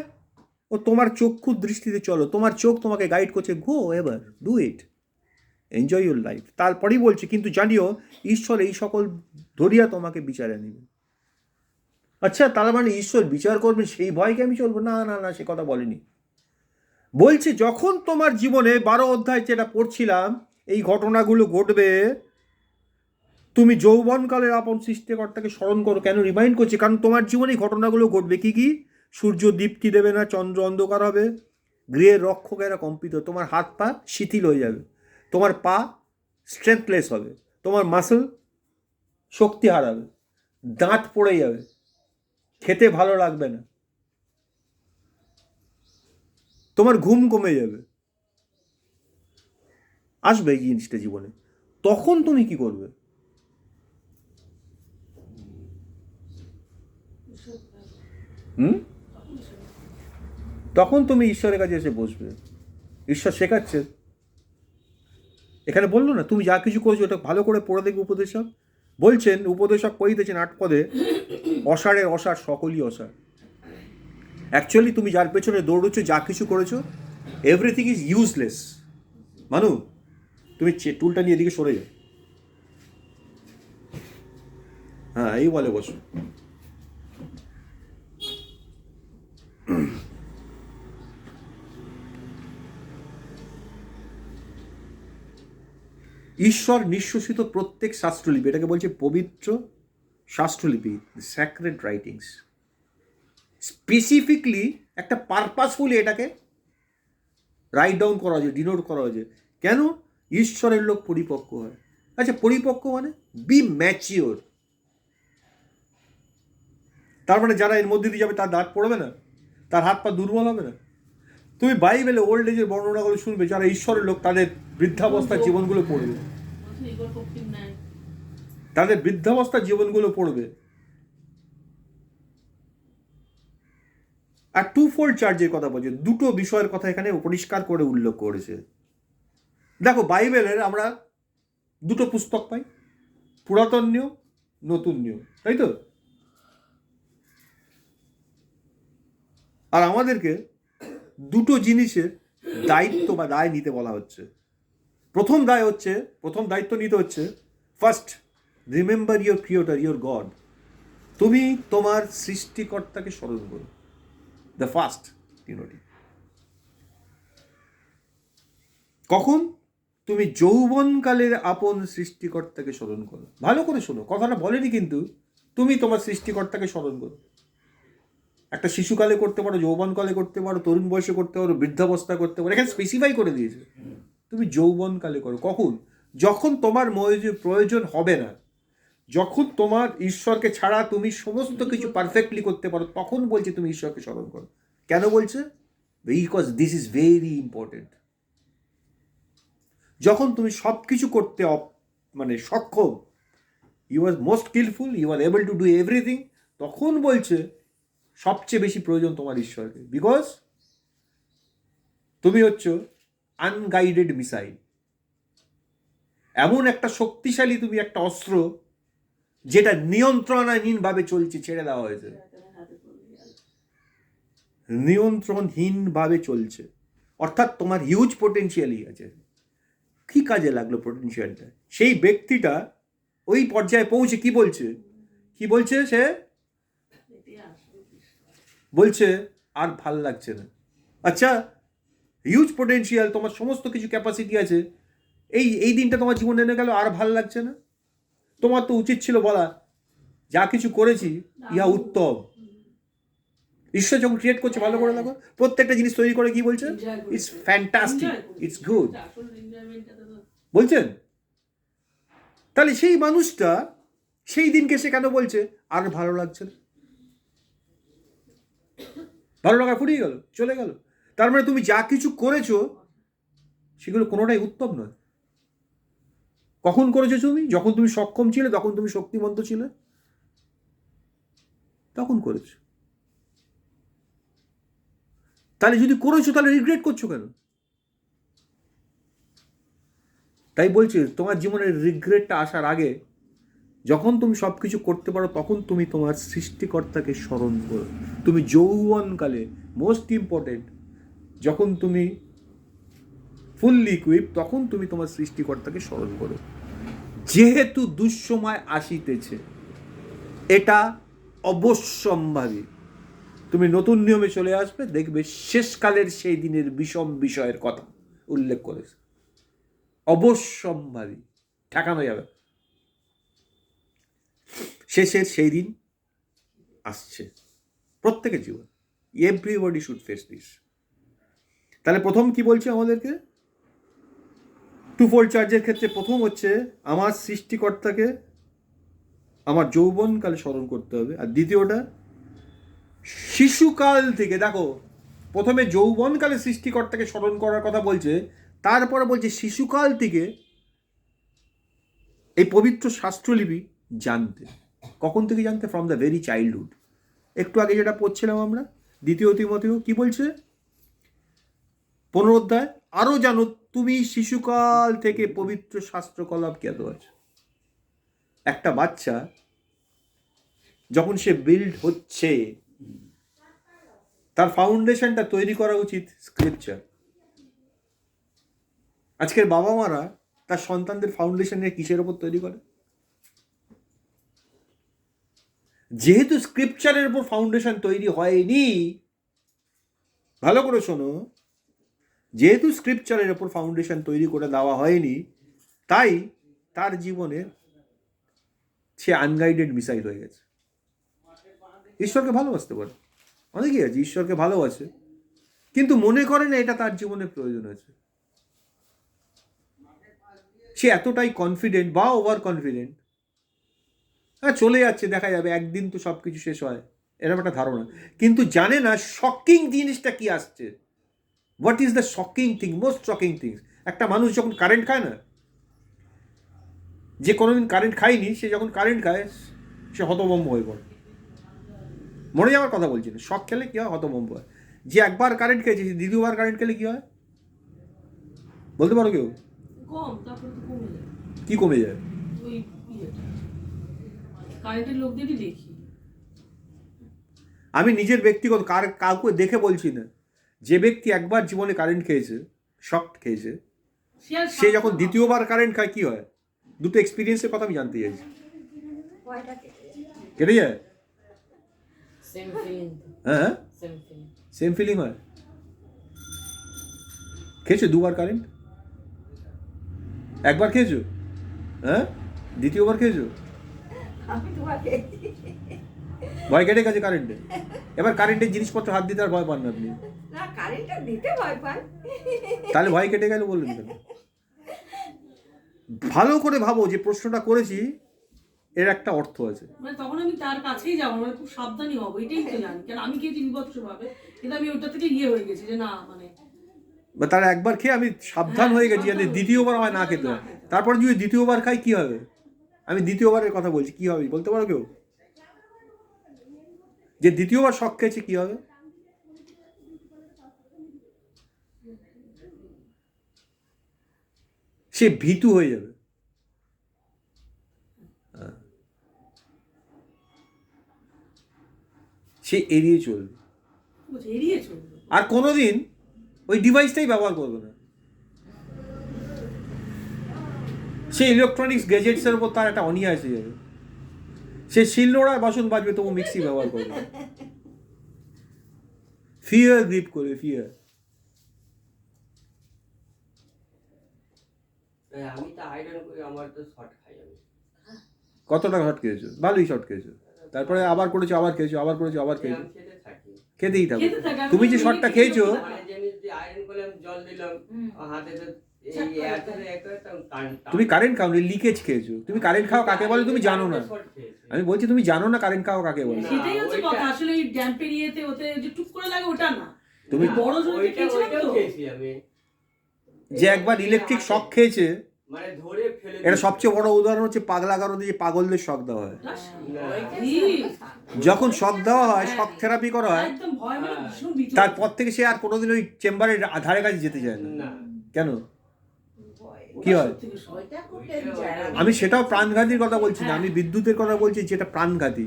ও তোমার চক্ষুর দৃষ্টিতে চলো। তোমার চোখ তোমাকে গাইড করছে, go ever do it, enjoy your life. তারপরেই বলছি, কিন্তু জানিও ঈশ্বর এই সকল ধরিয়া তোমাকে বিচারে নেবে। আচ্ছা, তার মানে ঈশ্বর বিচার করবেন সেই ভয়কে আমি চলবো? না না না, সে কথা বলেনি। বলছে যখন তোমার জীবনে 12 অধ্যায় যেটা পড়ছিলাম, এই ঘটনাগুলো ঘটবে, তুমি যৌবনকালের আপন সৃষ্টিকর্তাকে স্মরণ করো। কেন রিমাইন্ড করছি? কারণ তোমার জীবনে এই ঘটনাগুলো ঘটবে। কি কি? সূর্য দীপ্তি দেবে না, চন্দ্র অন্ধকার হবে, গৃহের রক্ষকেরা কম্পিত, তোমার হাত পা শিথিল হয়ে যাবে, তোমার পা স্ট্রেংথলেস হবে, তোমার মাসল শক্তি হারাবে, দাঁত পড়ে যাবে, খেতে ভালো লাগবে না, তোমার ঘুম কমে যাবে। আসবে এই জিনিসটা জীবনে। তখন তুমি কি করবে? তখন তুমি ঈশ্বরের কাছে এসে বসবে। ঈশ্বর শেখাচ্ছে। এখানে বললো না, তুমি যা কিছু করছো ওটা ভালো করে পড়ে দেখবে। উপদেশক বলছেন, উপদেশক কইতেছেন 8 পদে, অসারের অসার সকলই অসার। অ্যাকচুয়ালি তুমি যার পেছনে দৌড়চ্ছ, যা কিছু করেছো, এভরিথিং ইজ ইউজলেস। মানু, তুমি টুলটা নিয়ে এদিকে সরে যাও। হ্যাঁ, এই বলে বসো। ঈশ্বর নিঃশ্বসিত প্রত্যেক শাস্ত্রলিপি, এটাকে বলছে পবিত্র শাস্ত্রলিপি, স্যাক্রেড রাইটিংস, স্পেসিফিকলি একটা পারপাসফুলি এটাকে রাইট ডাউন করা হয়েছে, ডিনোট করা হয়েছে। কেন? ঈশ্বরের লোক পরিপক্ক হয়। আচ্ছা, পরিপক্ক মানে বি ম্যাচিওর। তার মানে যারা এর মধ্যে দিয়ে যাবে তার দাঁত পড়বে না, তার হাত পা দুর্বল হবে না। তুমি বাইবেলে ওল্ড এজের বর্ণনাগুলো শুনবে, যারা ঈশ্বরের লোক তাদের বৃদ্ধাবস্থার জীবনগুলো পড়বে, তাদের বৃদ্ধাবস্থার জীবনগুলো পড়বে। আর টু ফোল্ড চার্জের কথা বলছে, দুটো বিষয়ের কথা এখানে পরিষ্কার করে উল্লেখ করেছে। দেখো, বাইবেলের আমরা দুটো পুস্তক পাই, পুরাতন নিয়ম, নতুন নিয়ম, তাই তো? আর আমাদেরকে দুটো জিনিসের দায়িত্ব বা দায় নিতে বলা হচ্ছে। প্রথম দায়িত্ব নিতে হচ্ছে, first remember your creator, your god. তুমি তোমার সৃষ্টিকর্তাকে স্মরণ করো, দ্য ফার্স্ট টিনোটি। কখন? তুমি যৌবনকালের আপন সৃষ্টিকর্তাকে স্মরণ করো। ভালো করে শোনো, কথাটা বলেনি কিন্তু, তুমি তোমার সৃষ্টিকর্তাকে স্মরণ করো। একটা শিশুকালে করতে পারো, যৌবনকালে করতে পারো, তরুণ বয়সে করতে পারো, বৃদ্ধাবস্থা করতে পারো। এখানে স্পেসিফাই করে দিয়েছে তুমি যৌবনকালে করো। কখন? যখন তোমার প্রয়োজন হবে না, যখন তোমার ঈশ্বরকে ছাড়া তুমি সমস্ত কিছু পারফেক্টলি করতে পারো, তখন বলছে তুমি ঈশ্বরকে স্মরণ করো। কেন বলছে? Because this is very important. যখন তুমি সব কিছু করতে মানে সক্ষম, you are most skilful, you are able to do everything, তখন বলছে সবচেয়ে বেশি প্রয়োজন তোমার ঈশ্বরকে। বিকজ তুমি হচ্ছ আনগাইডেড মিসাইল। এমন একটা শক্তিশালী তুমি একটা অস্ত্র যেটা নিয়ন্ত্রণহীনভাবে চলছে, ছেড়ে দেওয়া হয়েছে, নিয়ন্ত্রণহীনভাবে চলছে। অর্থাৎ তোমার হিউজ পোটেনশিয়ালই আছে। কি কাজে লাগলো পোটেনশিয়ালটা? সেই ব্যক্তিটা ওই পর্যায়ে পৌঁছে কি বলছে সে বলছে আর ভাল লাগছে না। আচ্ছা, হিউজ পোটেনশিয়াল, তোমার সমস্ত কিছু ক্যাপাসিটি আছে, এই দিনটা তোমার জীবনে এনে গেল, আর ভাল লাগছে না। তোমার তো উচিত ছিল বলা, যা কিছু করেছি ইহা উত্তম। ঈশ্বর যখন ক্রিয়েট করছে, ভালো করে দেখো, প্রত্যেকটা জিনিস তৈরি করে কি বলছে? ইটস ফ্যান্টাস্টিক, ইটস গুড বলছেন। তাহলে সেই মানুষটা সেই দিনকে সে কেন বলছে আর ভালো লাগছে না? ভালো লাগা ফুরিয়ে গেল, চলে গেল। তার মানে তুমি যা কিছু করেছো সেগুলো কোনোটাই উত্তম নয়। কখন করেছো তুমি? যখন তুমি সক্ষম ছিলে, তখন তুমি শক্তিমন্ত ছিলে, তখন করেছো। তাহলে যদি করেছো, তাহলে রিগ্রেট করছো কেন? তাই বলছি, তোমার জীবনের রিগ্রেটটা আসার আগে, যখন তুমি সব কিছু করতে পারো, তখন তুমি তোমার সৃষ্টিকর্তাকে স্মরণ করো। তুমি যৌবনকালে, মোস্ট ইম্পর্টেন্ট, যখন তুমি ফুললি ইকুইপ, তখন তুমি তোমার সৃষ্টিকর্তাকে স্মরণ করো। যেহেতু দুঃসময় আসিতেছে, এটা অবশ্যম্ভাবী। তুমি নতুন নিয়মে চলে আসবে, দেখবে শেষকালের সেই দিনের বিষম বিষয়ের কথা উল্লেখ করেছে। অবশ্যম্ভাবী, ঠেকানো যাবে। শেষের সেই দিন আসছে প্রত্যেকের জীবন। Everybody should face this. তাহলে প্রথম কি বলছে আমাদেরকে? টুফোল্ড চার্জের ক্ষেত্রে প্রথম হচ্ছে আমার সৃষ্টিকর্তাকে আমার যৌবনকালে স্মরণ করতে হবে। আর দ্বিতীয়টা, শিশুকাল থেকে, দেখো, প্রথমে যৌবনকালে সৃষ্টিকর্তাকে স্মরণ করার কথা বলছে, তারপরে বলছে শিশুকাল থেকে এই পবিত্র শাস্ত্রলিপি জানতে। কখন থেকে জানতে? From the very childhood. একটু আগে যেটা পড়ছিলাম আমরা, 2 তিমথেয় কি বলছে? 15 অধ্যায়, আরও জানো তুমি শিশুকাল থেকে পবিত্র শাস্ত্রকলাপ জ্ঞাত আছে। একটা বাচ্চা যখন সে বিল্ড হচ্ছে, তার ফাউন্ডেশনটা তৈরি করা উচিত স্ক্রিপচার। আজকের বাবা মারা তার সন্তানদের ফাউন্ডেশনের কিসের ওপর তৈরি করে? যেহেতু স্ক্রিপচারের উপর ফাউন্ডেশন তৈরি হয়নি, ভালো করে শোনো, যেহেতু স্ক্রিপচারের উপর ফাউন্ডেশন তৈরি করে দেওয়া হয়নি, তাই তার জীবনে সে আনগাইডেড মিসাইল হয়ে গেছে। ঈশ্বরকে ভালোবাসতে পারে, অনেকেই আছে ঈশ্বরকে ভালোবাসে, কিন্তু মনে করে না এটা তার জীবনে প্রয়োজন আছে। সে এতটাই কনফিডেন্ট বা ওভার কনফিডেন্ট, হ্যাঁ চলে যাচ্ছে, দেখা যাবে একদিন তো সব কিছু শেষ হয়, এরকম একটা ধারণা। কিন্তু জানে না শকিং জিনিসটা কি আসছে। What is the shocking thing, most shocking things? একটা মানুষ যখন কারেন্ট খায় না, যে কোনোদিন কারেন্ট খায়নি, সে যখন কারেন্ট খায় সে হতভম্ব হয়ে পড়ে। মরে যাওয়ার কথা বলছি না, শক খেলে কী হয়? হতভম্ব হয়। যে একবার কারেন্ট খেয়েছে, সে দ্বিতীয়বার কারেন্ট খেলে কী হয় বলতে পারো কেউ? কম, তারপরে তো কমে যায়। কি কমে যায়? ওই কারেন্টের লোকদেরই দেখি। আমি নিজের ব্যক্তিগত কাউকে দেখে বলছি না, যে ব্যক্তি একবার জীবনে কারেন্ট খেয়েছে, শক খেয়েছে, সে যখন দ্বিতীয়বার কারেন্ট খায় কি হয়? দুটো এক্সপিরিয়েন্সের কথা আমি জানতে চাইছি। কেটে যায়? হ্যাঁ, সেম ফিলিং হয়। খেয়েছো দুবার কারেন্ট? একবার খেয়েছো? হ্যাঁ, দ্বিতীয়বার খেয়েছো? ভয় কেটে গেছে কারেন্টে? এবার কারেন্টের জিনিসপত্র হাত দিতে আর ভয় পান না আপনি? না, কারেন্টটা দিতে ভয় পাই। তাহলে ভয় কেটে গেল বললেন কেন? ভালো করে ভাবো যে প্রশ্নটা করেছি এর একটা অর্থ আছে। মানে তখন আমি তার কাছেই যাবো, মানে খুব সাবধানী হবো, এটাই তো জানি। কারণ আমি খেয়েছি বিভৎস ভাবে, কিন্তু আমি ওটা থেকে হয়ে গেছি যে না, মানে বা তারা একবার খেয়ে আমি সাবধান হয়ে গেছি যাতে দ্বিতীয়বার আমায় না খেতে হয়। তারপর যদি দ্বিতীয়বার খাই কি হবে? আমি দ্বিতীয়বারের কথা বলছি, কি হবে বলতে পারো কেউ? যে দ্বিতীয়বার শক খেয়েছে কি হবে? সে ভীতু হয়ে যাবে। সে এড়িয়ে চলবে, বলছে এড়িয়ে চলবে। আর কোনোদিন ওই ডিভাইসটাই ব্যবহার করবে না। সে ইলেকট্রনিক্স গ্যাজেটসের উপর তার একটা অনীহা এসে যাবে। সে শিলনোড়ায় বাসন বাজবে তবু মিক্সি ব্যবহার করবে। ফিয়ার গ্রিপ করবে, ফিয়ার। আমি তো আয়রন করি, আমার তো শর্ট খাই আমি। কত টাকা শর্ট খেয়েছো? ভালোই শর্ট খেয়েছো। তারপরে আবার করেছো, আবার খেয়েছো, আবার করেছো, আবার খেয়েছো, আমি খেতে থাকি। খেতেই থাকো। খেতে থাকা, তুমি যে শর্টটা খেয়েছো, মানে জিনিস যে আয়রন করলাম, জল দিলাম, হাতে তো এই এতটা একটা তুমি কারেন্ট খাও, লিকেজ খেয়েছো। তুমি কারেন্ট খাও কাকে বলে তুমি জানো না। শর্ট খেয়েছি। আমি বলছি তুমি জানো না কারেন্ট খাও কাকে বলে। সেটাই হচ্ছে ওইটা- কথা। আসলে এই ড্যাম্পের ইয়েতে ওতে যে টুক করে লাগে ওটা না। তুমি বড় জোরে খেয়েছিলাম ওইটাও তো। খেয়েছি আমি। যে একবার ইলেকট্রিক শক খেয়েছে, মানে ধরে ফেলে এটা সবচেয়ে বড় উদাহরণ হচ্ছে পাগলা কারণে যে পাগলদের শক দেওয়া হয়। যখন শক দেওয়া হয়, শক থেরাপি করা হয়, একদম ভয় মানে ভীষণ ভীত। তারপর থেকে সে আর কোনোদিন ওই চেম্বারের ধারে কাছে যেতে চায় না। না। কেন? কি হয়? ওইটা খুব ডেঞ্জার। আমি সেটাও প্রাণঘাতীর কথা বলছি না, আমি বিদ্যুতের কথা বলছি যেটা প্রাণঘাতী।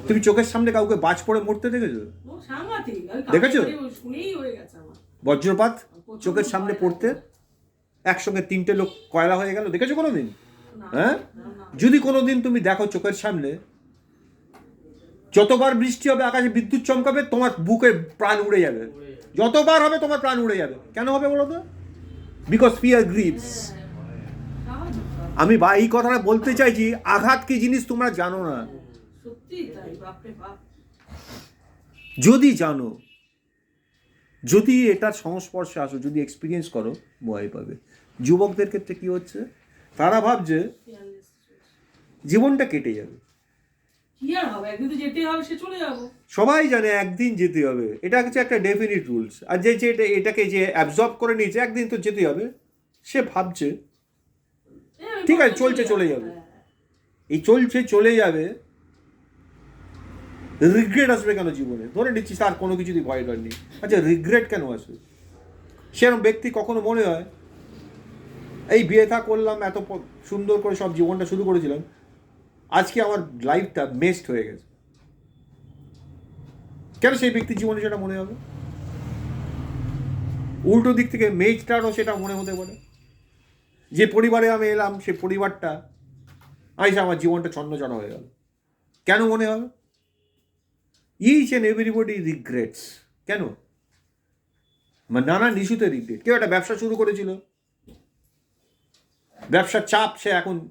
তুমি চোখের সামনে কাউকে বাজ পড়ে মরতে দেখেছো? ও সাংঘাতিক। আমি দেখেছো? কাউকে শুনেই হয়ে গেছে আমার। বজ্রপাত প্রচণ্ড চোখের সামনে ভয় পড়তে, লাগে। একসঙ্গে 3টে লোক কয়লা হয়ে গেল, দেখেছো কোনোদিন? না, হ্যাঁ? না, না। যদি কোনোদিন তুমি দেখো চোখের সামনে যতবার বৃষ্টি হবে আকাশে বিদ্যুৎ চমকাবে, তোমার বুকে প্রাণ উড়ে যাবে। যতবার হবে তোমার প্রাণ উড়ে যাবে। কেন হবে বলো তো? Because fear grips. স্বাভাবিক। আমি এই কথাটা বলতে চাইছি, আঘাত কি জিনিস তোমরা জানো না। সত্যি তাই, বাপরে বাপ। যদি জানো, যদি এটার সংস্পর্শে আসো, যদি এক্সপিরিয়েন্স করো, ভয় পাবে। যুবকদের ক্ষেত্রে কি হচ্ছে, তারা ভাবছে Fearless। জীবনটা কেটে যাবে। কি আর হবে, একদিন তো যেতেই হবে, সে চলে যাবো। সবাই জানে একদিন যেতে হবে, এটা হচ্ছে একটা ডেফিনিট রুলস। আর যে এটাকে যে অ্যাবজর্ব করে নিয়েছে একদিন তো যেতে হবে, সে ভাবছে আমি ঠিক আছে, বলতে চলছে, চলে যাবে। হ্যাঁ। এই চলছে চলে যাবে, রিগ্রেট আসবে কেন জীবনে? ধরে নিচ্ছি তার কোনো কিছুতেই ভয় ডর নেই। আচ্ছা, রিগ্রেট কেন আসবে? সেরকম ব্যক্তি কখনো মনে হয় এই বিয়ে থা করলাম, এত সুন্দর করে সব জীবনটা শুরু করেছিলাম, আজকে আমার লাইফটা মেস্ট হয়ে গেছে। কেন সেই ব্যক্তির জীবনে সেটা মনে হবে? উল্টো দিক থেকে মেজটারও সেটা মনে হতে পারে, যে পরিবারে আমি এলাম সে পরিবারটা আইসা আমার জীবনটা ছন্নছাড়া হয়ে গেল। কেন মনে হবে? Each and everybody regrets. কেন? মানে নানান ইস্যুতে রিগ্রেট। কেউ একটা ব্যবসা শুরু করেছিল, ব্যবসার চাপ, সে এখন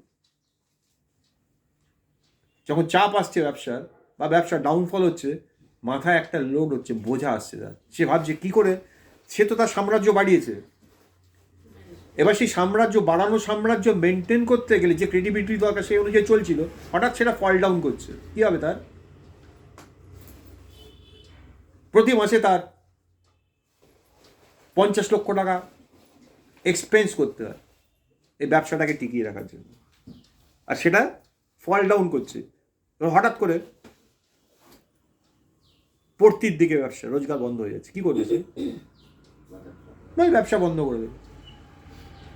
যখন চাপ আসছে ব্যবসার, বা ব্যবসার ডাউনফল হচ্ছে, মাথায় একটা লোড হচ্ছে, বোঝা আসছে তার। সে ভাবছে কি করে, সে তো তার সাম্রাজ্য বাড়িয়েছে, এবার সেই সাম্রাজ্য বাড়ানো, সাম্রাজ্য মেনটেন করতে গেলে যে ক্রেডিবিলিটি দরকার সেই অনুযায়ী চলছিল, হঠাৎ সেটা ফল ডাউন করছে। কি হবে তার? প্রতি মাসে তার 50 লক্ষ টাকা এক্সপেন্স করতে হয় এই ব্যবসাটাকে টিকিয়ে রাখার জন্য, আর সেটা ফল ডাউন করছে। এবার হঠাৎ করে পড়তির দিকে ব্যবসা, রোজগার বন্ধ হয়ে যাচ্ছে। কি করবে সে? নয়, ব্যবসা বন্ধ করে দেবে,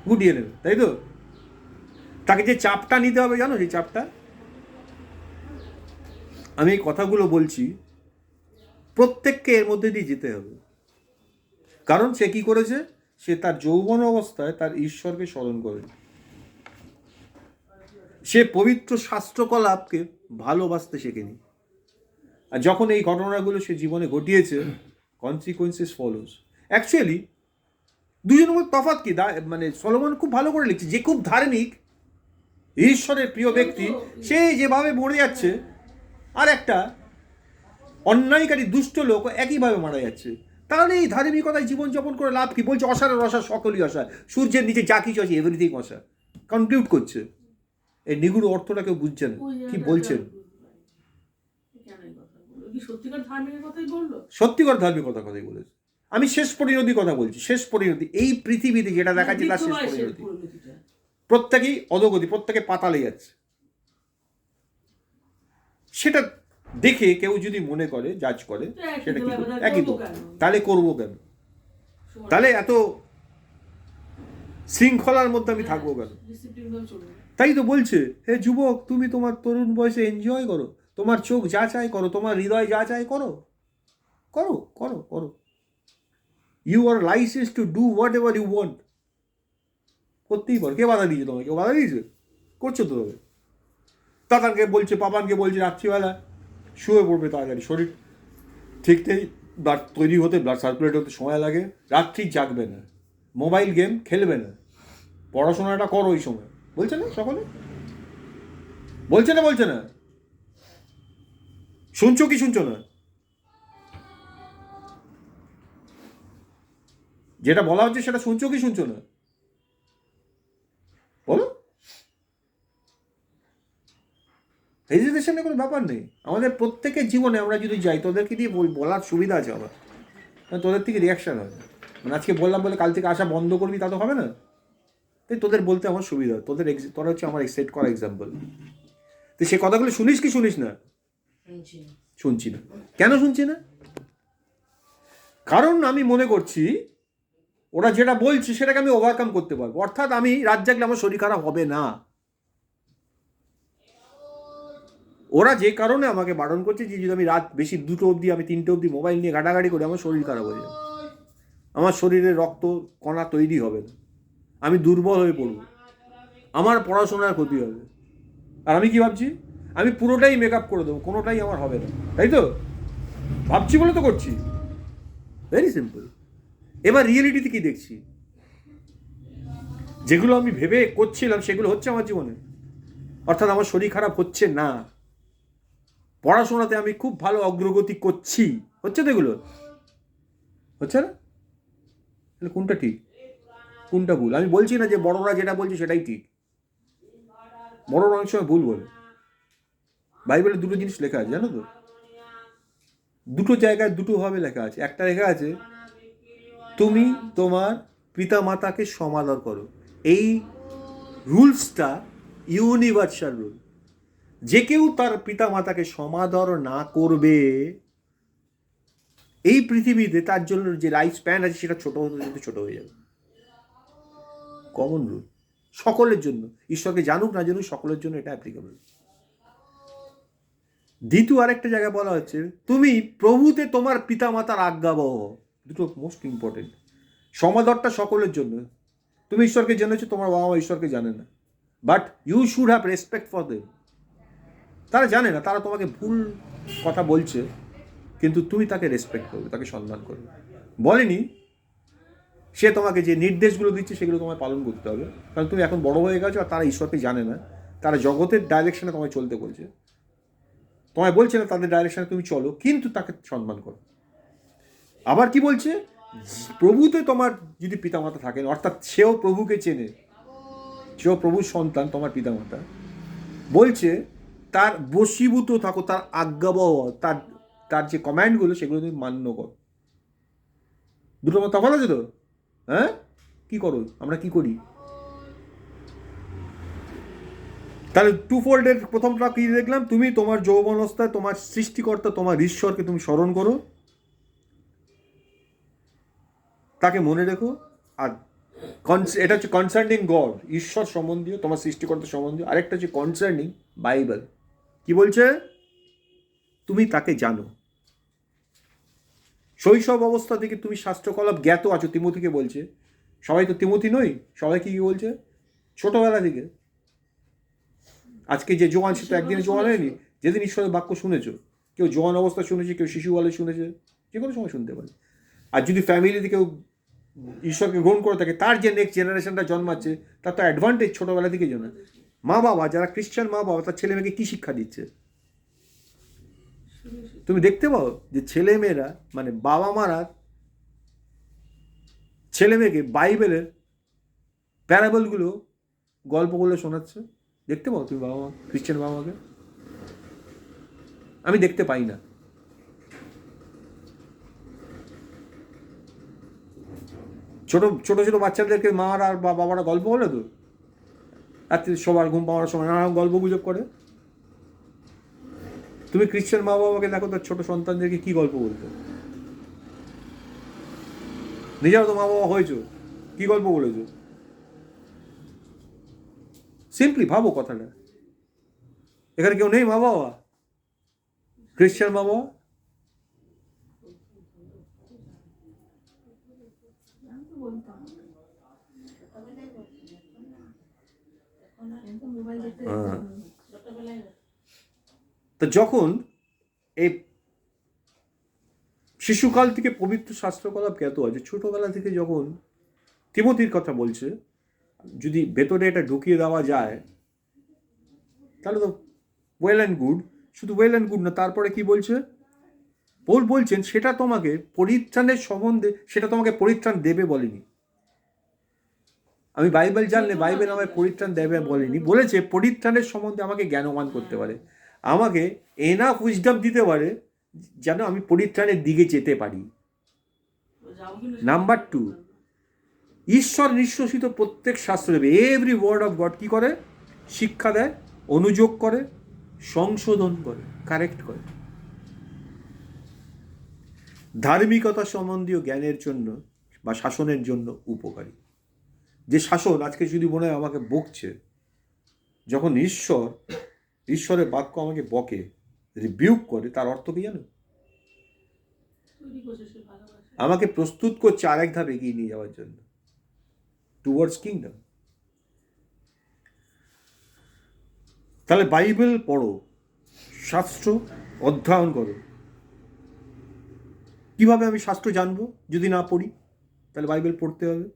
গুটিয়ে নেবে, তাই তো? তাকে যে চাপটা নিতে হবে, জানো সেই চাপটা? আমি এই কথাগুলো বলছি, প্রত্যেককে এর মধ্যে দিয়ে যেতে হবে। কারণ সে কি করেছে, সে তার যৌবন অবস্থায় তার ঈশ্বরকে স্মরণ করে, সে পবিত্র শাস্ত্রকলাপকে ভালোবাসতে শেখেনি। আর যখন এই ঘটনাগুলো সে জীবনে ঘটিয়েছে, কনসিকুয়েন্সেস ফলোস। অ্যাকচুয়ালি দুজনের মধ্যে তফাৎ কি? মানে সলোমন খুব ভালো করে লিখছে, যে খুব ধার্মিক, ঈশ্বরের প্রিয় ব্যক্তি, সে যেভাবে মরে যাচ্ছে, আর একটা অন্যায়কারী দুষ্ট লোক একইভাবে মারা যাচ্ছে। তাহলে এই ধার্মিকতায় জীবনযাপন করে লাভ কি? বলছে অসারের অসা সকলই অসা, সূর্যের নিচে যা কিছু আছে এভরিথিং অসা। কনক্লুড করছে। এই নিগুড় অর্থটা কেউ বুঝছেন কি বলছেন? কেন এই কথা বললো? কি সত্যিকার ধার্মিকের কথাই বললো? সত্যিকার ধার্মিকতার কথাই বলেছে। আমি শেষ পরিণতির কথা বলছি, শেষ পরিণতি। এই পৃথিবীতে যেটা দেখাচ্ছে তার শেষ পরিণতি। প্রত্যেকেই অধোগতি, প্রত্যেকে পাতালে যাচ্ছে। সেটা দেখে কেউ যদি মনে করে, জাজ করে, সেটা কি একই তো। তাহলে করবো কেন? তাহলে এত শৃঙ্খলার মধ্যে আমি থাকবো কেন? তাই তো বলছে, হে যুবক, তুমি তোমার তরুণ বয়সে এনজয় করো, তোমার চোখ যা চায় করো, তোমার হৃদয় যা চায় করো, করো করো করো। You are licence to do whatever you want. করতেই পারো। কে বাধা দিয়েছে তোমাকে? কেউ বাধা দিয়েছে? করছো তো তবে। তাতানকে বলছে, পাপানকে বলছে রাত্রিবেলা শুয়ে পড়বে তাড়াতাড়ি, শরীর ঠিক নেই, ব্লাড তৈরি হতে, ব্লাড সার্কুলেট হতে সময় লাগে, রাত্রি জাগবে না, মোবাইল গেম খেলবে না, পড়াশোনাটা করো ওই সময়। বলছে না সকলে? বলছে না? বলছে না? শুনছো কি শুনছো না? যেটা বলা হচ্ছে সেটা শুনছো কি শুনছো না? বলো। হেজিটেশনের কোনো ব্যাপার নেই। আমাদের প্রত্যেকের জীবনে আমরা যদি যাই, তোদেরকে দিয়ে বলার সুবিধা আছে আমার, তোদের থেকে রিয়াকশান হবে। মানে আজকে বললাম বলে কাল থেকে আসা বন্ধ করবি তা তো হবে না। তাই তোদের বলতে আমার সুবিধা, তোরা হচ্ছে আমার সেট করা এক্সাম্পল। তুই সে কথাগুলো শুনিস কি শুনিস না? শুনছি না। কেন শুনছি না? কারণ আমি মনে করছি ওরা যেটা বলছে সেটাকে আমি ওভারকাম করতে পারবো, অর্থাৎ আমি রাত জাগলে আমার শরীর খারাপ হবে না। ওরা যে কারণে আমাকে বারণ করছে যে যদি আমি রাত বেশি 2টো অবধি, আমি 3টে অবধি মোবাইল নিয়ে ঘাটাঘাটি করি, আমার শরীর খারাপ হয়ে যাবে, আমার শরীরে রক্ত কণা তৈরি হবে না, আমি দুর্বল হয়ে পড়ব, আমার পড়াশোনার ক্ষতি হবে। আর আমি কি ভাবছি? আমি পুরোটাই মেকআপ করে দেবো, কোনোটাই আমার হবে না, তাই তো ভাবছি বলে তো করছি। Very simple. এবার রিয়েলিটিতে কি দেখছি? যেগুলো আমি ভেবে করছিলাম সেগুলো হচ্ছে আমার জীবনে, অর্থাৎ আমার শরীর খারাপ হচ্ছে না, পড়াশোনাতে আমি খুব ভালো অগ্রগতি করছি, হচ্ছে তো এগুলো? হচ্ছে না? তাহলে কোনটা ঠিক কোনটা ভুল? আমি বলছি না যে বড়রা যেটা বলছে সেটাই ঠিক, বড়রা অনেক সময় ভুল বলে। বাইবেলে 2টো জিনিস লেখা আছে জানো তো? 2টো জায়গায় 2টোভাবে লেখা আছে। একটা লেখা আছে তুমি তোমার পিতা মাতাকে সমাদর করো। এই রুলসটা ইউনিভার্সাল রুল। যে কেউ তার পিতা মাতাকে সমাদর না করবে, এই পৃথিবীতে তার জন্য যে লাইফ স্প্যান আছে সেটা ছোট হতে ছোট হয়ে যাবে। কমন রুল, সকলের জন্য, ঈশ্বরকে জানুক না জানুক সকলের জন্য এটা অ্যাপ্লিকেবল। দ্বিতীয় আরেকটা জায়গায় বলা হচ্ছে তুমি প্রভুতে তোমার পিতা মাতার আজ্ঞাবহ। দুটো মোস্ট ইম্পর্টেন্ট। সমাদরটা সকলের জন্য। তুমি ঈশ্বরকে জেনেছো, তোমার বাবা মা ঈশ্বরকে জানে না, but you should have respect for them. তারা জানে না, তারা তোমাকে ভুল কথা বলছে, কিন্তু তুমি তাকে রেসপেক্ট করবে, তাকে সম্মান করবে। বলেনি সে তোমাকে যে নির্দেশগুলো দিচ্ছে সেগুলো তোমায় পালন করতে হবে, কারণ তুমি এখন বড় হয়ে গেছো আর তারা ঈশ্বরকে জানে না, তারা জগতের ডাইরেকশনে তোমায় চলতে বলছে, তোমায় বলছে না তাদের ডাইরেকশনে তুমি চলো, কিন্তু তাকে সম্মান করো। আবার কি বলছে? প্রভুতে তোমার যদি পিতামাতা থাকেন, অর্থাৎ সেও প্রভুকে চেনে, সেও প্রভুর সন্তান, তোমার পিতামাতা, বলছে তার বশীভূত থাকো, তার আজ্ঞাবহ, তার যে কমান্ডগুলো সেগুলো তুমি মান্য করো। দুটো মত তফাৎ আছে তো? হ্যাঁ, কি করো? আমরা কি করি? তাহলে টু ফোল্ডের প্রথমটা কি দেখলাম? তুমি তোমার যৌবনাবস্থায় তোমার সৃষ্টিকর্তা, তোমার ঈশ্বরকে তুমি স্মরণ করো, তাকে মনে রেখো। আর এটা হচ্ছে কনসার্নিং গড, ঈশ্বর সম্বন্ধীয়, তোমার সৃষ্টিকর্তা সম্বন্ধীয়। আরেকটা হচ্ছে কনসার্নিং বাইবেল। কি বলছে? তুমি তাকে জানো। শৈশব অবস্থা থেকে তুমি শাস্ত্রকলাপ জ্ঞাত আছো, তিমথিকে বলছে। সবাই তো তিমথি নই, সবাইকে কি বলছে? ছোটবেলা থেকে। আজকে যে জোয়ান, সে তো একদিনে জোয়ান হয়নি, যেদিন ঈশ্বরের বাক্য শুনেছো। কেউ জোয়ান অবস্থা শুনেছে, কেউ শিশুকালে শুনেছে, যে কোনো সময় শুনতে পারে। আর যদি ফ্যামিলিতে কেউ ঈশ্বরকে গ্রহণ করে থাকে, তার যে নেক্সট জেনারেশনটা জন্মাচ্ছে, তার তো অ্যাডভান্টেজ ছোটোবেলা থেকেই জন্য। মা বাবা যারা খ্রিস্টান মা বাবা, তার ছেলে মেয়েকে কী শিক্ষা দিচ্ছে? তুমি দেখতে পাও যে ছেলে মেয়েরা, মানে বাবা মারা ছেলে মেয়েকে বাইবেলের প্যারাবলগুলো গল্প বলে শোনাচ্ছে। দেখতে পাও তুমি বাবা মা, খ্রিস্টান বাবা মাকে? আমি দেখতে পাই না। ছোট ছোট ছোট বাচ্চাদেরকে মারা আর বাবারা গল্প বলে তো, রাত্রি সবার ঘুম পাওয়ার সময় নানান গল্প গুজব করে। তুমি খ্রিস্টান মা বাবাকে দেখো, তার ছোট সন্তানদেরকে কি গল্প বলতো? নিজেরা তো মা বাবা হয়েছো, কি গল্প বলেছো? সিম্পলি ভাবো কথাটা। এখানে কেউ নেই মা বাবা? খ্রিস্টান বাবা আমি তো বলতাম ছোটবেলায় বলতাম, এখন তো মোবাইল দেখতে হ্যাঁ। ছোটবেলায় তো যখন এই শিশুকাল থেকে পবিত্র শাস্ত্রকলাপ জ্ঞাত আছে, ছোটবেলা থেকে যখন তিমোথীর কথা বলছে, যদি ভেতরে এটা ঢুকিয়ে দেওয়া যায় তাহলে তো ওয়েল অ্যান্ড গুড। শুধু ওয়েল অ্যান্ড গুড না, তারপরে কি বলছে? পৌল বলছেন সেটা তোমাকে পরিত্রাণের সম্বন্ধে, সেটা তোমাকে পরিত্রাণ দেবে বলেনি। আমি বাইবেল জানলে বাইবেল আমায় পরিত্রাণ দেবে বলেনি, বলেছে পরিত্রাণের সম্বন্ধে আমাকে জ্ঞানবান করতে পারে, আমাকে এনাফ উইজডম দিতে পারে যেন আমি পরিত্রাণের দিকে যেতে পারি। যাবো কিনা নাম্বার 2, ঈশ্বর নিঃশ্বসিত প্রত্যেক শাস্ত্র দেবে, এভরি ওয়ার্ড অফ গড কি করে? শিক্ষা দেয়, অনুযোগ করে, সংশোধন করে, কারেক্ট করে। ধার্মিকতা সম্বন্ধীয় জ্ঞানের জন্য বা শাসনের জন্য উপকারী। যে শাসন আজকে যদি মনে হয় আমাকে বকছে, যখন ঈশ্বরের বাক্য আমাকে বকে, রিবিউক করে, তার অর্থ কি জানো? তৈরি করছে সে ভালোবাসে। আমাকে প্রস্তুত করছে আরেক ধাপ এগিয়ে নিয়ে যাওয়ার জন্য, টুয়ার্ডস কিংডম। তাহলে বাইবেল পড়ো, শাস্ত্র অধ্যয়ন করো। কিভাবে আমি শাস্ত্র জানবো যদি না পড়ি? তাহলে বাইবেল পড়তে হবে।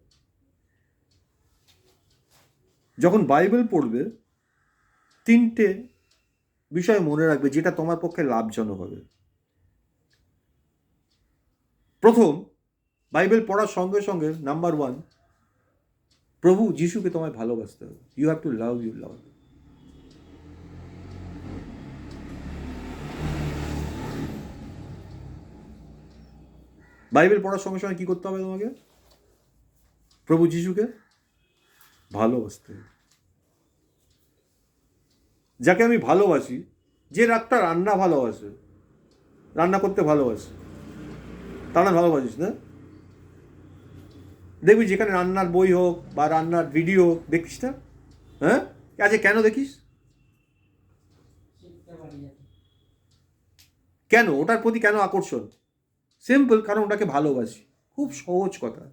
যখন বাইবেল পড়বে 3টে বিষয় মনে রাখবে যেটা তোমার পক্ষে লাভজনক হবে। প্রথম, বাইবেল পড়ার সঙ্গে সঙ্গে নাম্বার 1, প্রভু যিশুকে তোমায় ভালোবাসতে হবে। You have to love you lord. Bible পড়ার সঙ্গে সঙ্গে কি করতে হবে তোমাকে? প্রভু যিশুকে ভালোবাসতে হবে। যাকে আমি ভালোবাসি, যে রাতটা রান্না ভালোবাসে, রান্না করতে ভালোবাসে, তারা ভালোবাসিস না? দেখবি যেখানে রান্নার বই হোক বা রান্নার ভিডিও দেখিস না, হ্যাঁ? আচ্ছা, কেন দেখিস? কেন ওটার প্রতি কেন আকর্ষণ? সিম্পল, কারণ ওটাকে ভালোবাসি। খুব সহজ কথা।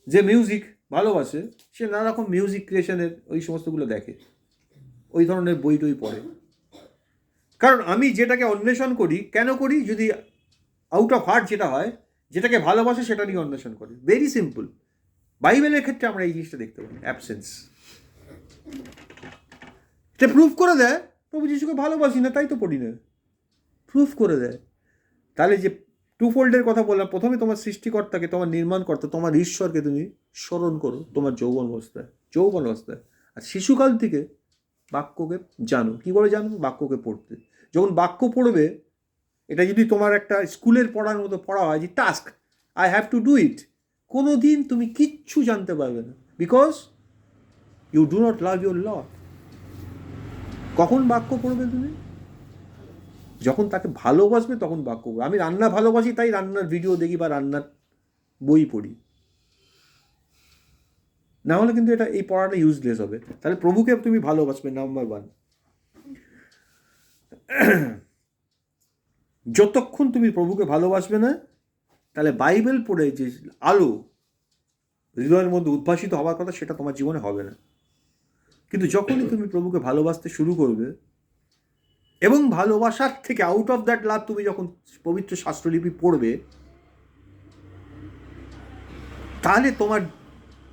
যে মিউজিক ভালোবাসে সে নানা রকম মিউজিক ক্রিয়েশনের ওই সমস্তগুলো দেখে, ওই ধরনের বই টই পড়ে। কারণ আমি যেটাকে অন্বেষণ করি, কেন করি? যদি আউট অফ হার্ট যেটা হয়, যেটাকে ভালোবাসে সেটা নিয়ে অন্বেষণ করি। Very simple. বাইবেলের ক্ষেত্রে আমরা এই জিনিসটা দেখতে পাই, অ্যাবসেন্স। এটা প্রুফ করে দেয় প্রভু যিশুকে ভালোবাসি না, তাই তো পড়ি না। প্রুফ করে দেয়। তাহলে যে টুফোল্ডের কথা বললাম, প্রথমে তোমার সৃষ্টিকর্তাকে, তোমার নির্মাণকর্তা, তোমার ঈশ্বরকে তুমি স্মরণ করো তোমার যৌবন অবস্থায়। আর শিশুকাল থেকে বাক্যকে জানো। কি করে জানো? বাক্যকে পড়তে। যখন বাক্য পড়বে, এটা যদি তোমার একটা স্কুলের পড়ার মতো পড়া হয়, যে task, I have to do it, কোনো দিন তুমি কিচ্ছু জানতে পারবে না, because you do not love your lord. কখন বাক্য পড়বে তুমি? যখন তাকে ভালোবাসবে তখন বাক্য পড়বে। আমি রান্না ভালোবাসি তাই রান্নার ভিডিও দেখি বা রান্নার বই পড়ি, না হলে কিন্তু এটা এই পড়াটা ইউজলেস হবে। তাহলে প্রভুকে তুমি ভালোবাসবে, নাম্বার 1। যতক্ষণ তুমি প্রভুকে ভালোবাসবে না, তাহলে বাইবেল পড়ে যে আলো হৃদয়ের মধ্যে উদ্ভাসিত হওয়ার কথা, সেটা তোমার জীবনে হবে না। কিন্তু যখনই তুমি প্রভুকে ভালোবাসতে শুরু করবে, এবং ভালোবাসার থেকে আউট অফ দ্যাট লাভ তুমি যখন পবিত্র শাস্ত্রলিপি পড়বে, তাহলে তোমার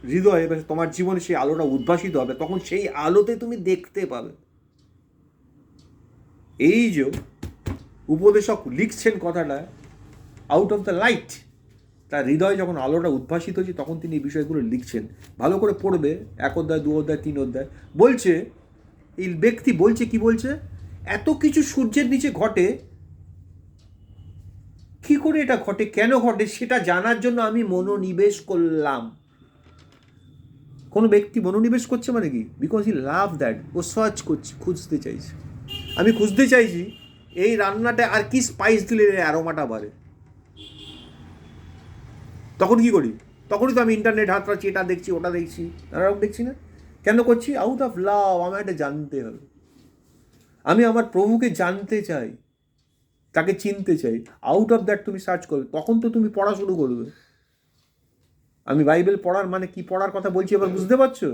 হৃদয়ে বা তোমার জীবনে সেই আলোটা উদ্ভাসিত হবে। তখন সেই আলোতে তুমি দেখতে পাবে। এই যে উপদেশক লিখছেন কথাটা, আউট অফ দ্য লাইট, তার হৃদয়ে যখন আলোটা উদ্ভাসিত হচ্ছে, তখন তিনি এই বিষয়গুলো লিখছেন। ভালো করে পড়বে, 1 অধ্যায়, 2 অধ্যায়, 3 অধ্যায়। বলছে, এই ব্যক্তি বলছে, কি বলছে? এত কিছু সূর্যের নিচে ঘটে, কি করে এটা ঘটে, কেন ঘটে, সেটা জানার জন্য আমি মনোনিবেশ করলাম। কোনো ব্যক্তি মনোনিবেশ করছে মানে কি? Because he love that. ও সার্চ করছে, খুঁজতে চাইছে। আমি খুঁজতে চাইছি এই রান্নাটা আর কি স্পাইস দিলে অ্যারোমাটা বাড়ে। তখন কি করি? তখনই তো আমি ইন্টারনেট হাতড়াচ্ছি, এটা দেখছি, ওটা দেখছি, নানা রকম দেখছি না? কেন করছি? Out of love. আমার এটা জানতে হবে। আমি আমার প্রভুকে জানতে চাই, তাকে চিনতে চাই। আউট অফ দ্যাট তুমি সার্চ করবে, তখন তো তুমি পড়া শুরু করবে। আমি বাইবেল পড়ার মানে কি পড়ার কথা বলছি এবার বুঝতে পারছো?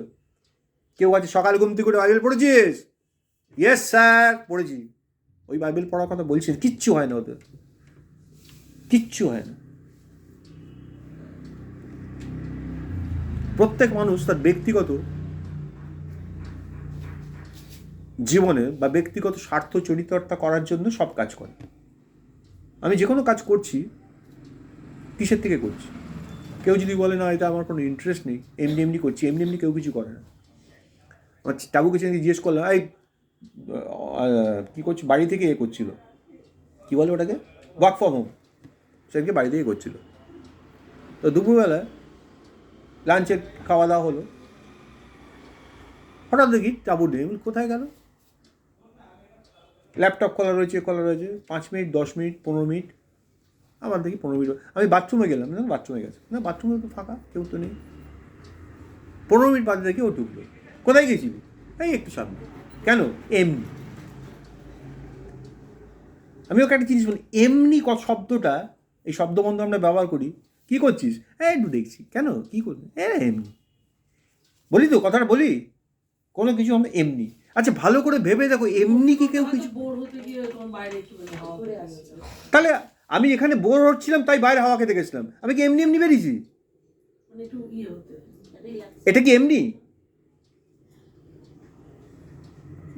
কেউ আছে সকালে ঘুম থেকে করে বাইবেল পড়েছিস? ইয়েস স্যার পড়েছি। ওই বাইবেল পড়ার কথা বলছি, কিচ্ছু হয় না ওদের, কিচ্ছু হয় না। প্রত্যেক মানুষ তার ব্যক্তিগত জীবনে বা ব্যক্তিগত স্বার্থ চরিতার্থ করার জন্য সব কাজ করে। আমি যে কোনো কাজ করছি কিসের থেকে করছি? কেউ যদি বলে না এটা আমার কোনো ইন্টারেস্ট নেই, এমনি এমনি করছি, এমনি এমনি কেউ কিছু করে না। আমার টাবুকে সেদিন জিজ্ঞেস করলাম, এই কী করছি? বাড়ি থেকে এ করছিল, কী বলে ওটাকে, ওয়ার্ক ফ্রম হোম, সেদিনকে বাড়ি থেকে করছিল। তো দুপুরবেলা লাঞ্চের খাওয়া দাওয়া হলো, হঠাৎ দেখি টাবু নেই। কোথায় গেল? ল্যাপটপ খোলা রয়েছে, 5 মিনিট, 10 মিনিট, 15 মিনিট, আবার দেখি 15 মিনিট। আমি বাথরুমে গেলাম, না বাথরুমে গেছে, না বাথরুমে তো ফাঁকা, কেউ তো নেই। 15 মিনিট বাদে দেখি ও ঢুকলো। কোথায় গেছিলি? এই একটু সামনে। কেন? এমনি। আমি ওকে একটা জিনিস বলি, এমনি শব্দটা, এই শব্দবন্ধ আমরা ব্যবহার করি। কী করছিস? একটু দেখছি। কেন? কী করবি? এমনি বলি তো, কথাটা বলি, কোনো কিছু আমরা এমনি। আচ্ছা ভালো করে ভেবে দেখো, এমনি কি কেউ কিছু? বোর হতে গিয়ে তোমার বাইরে একটু হাওয়া ঘুরে খেতে আসছে। গেছো। তাহলে আমি এখানে বোর হচ্ছিলাম তাই বাইরে হাওয়া খেতে গেছিলাম, আমি কি এমনি এমনি বেরিয়েছি? মানে একটু হতে রিল্যাক্স। এটা কি এমনি?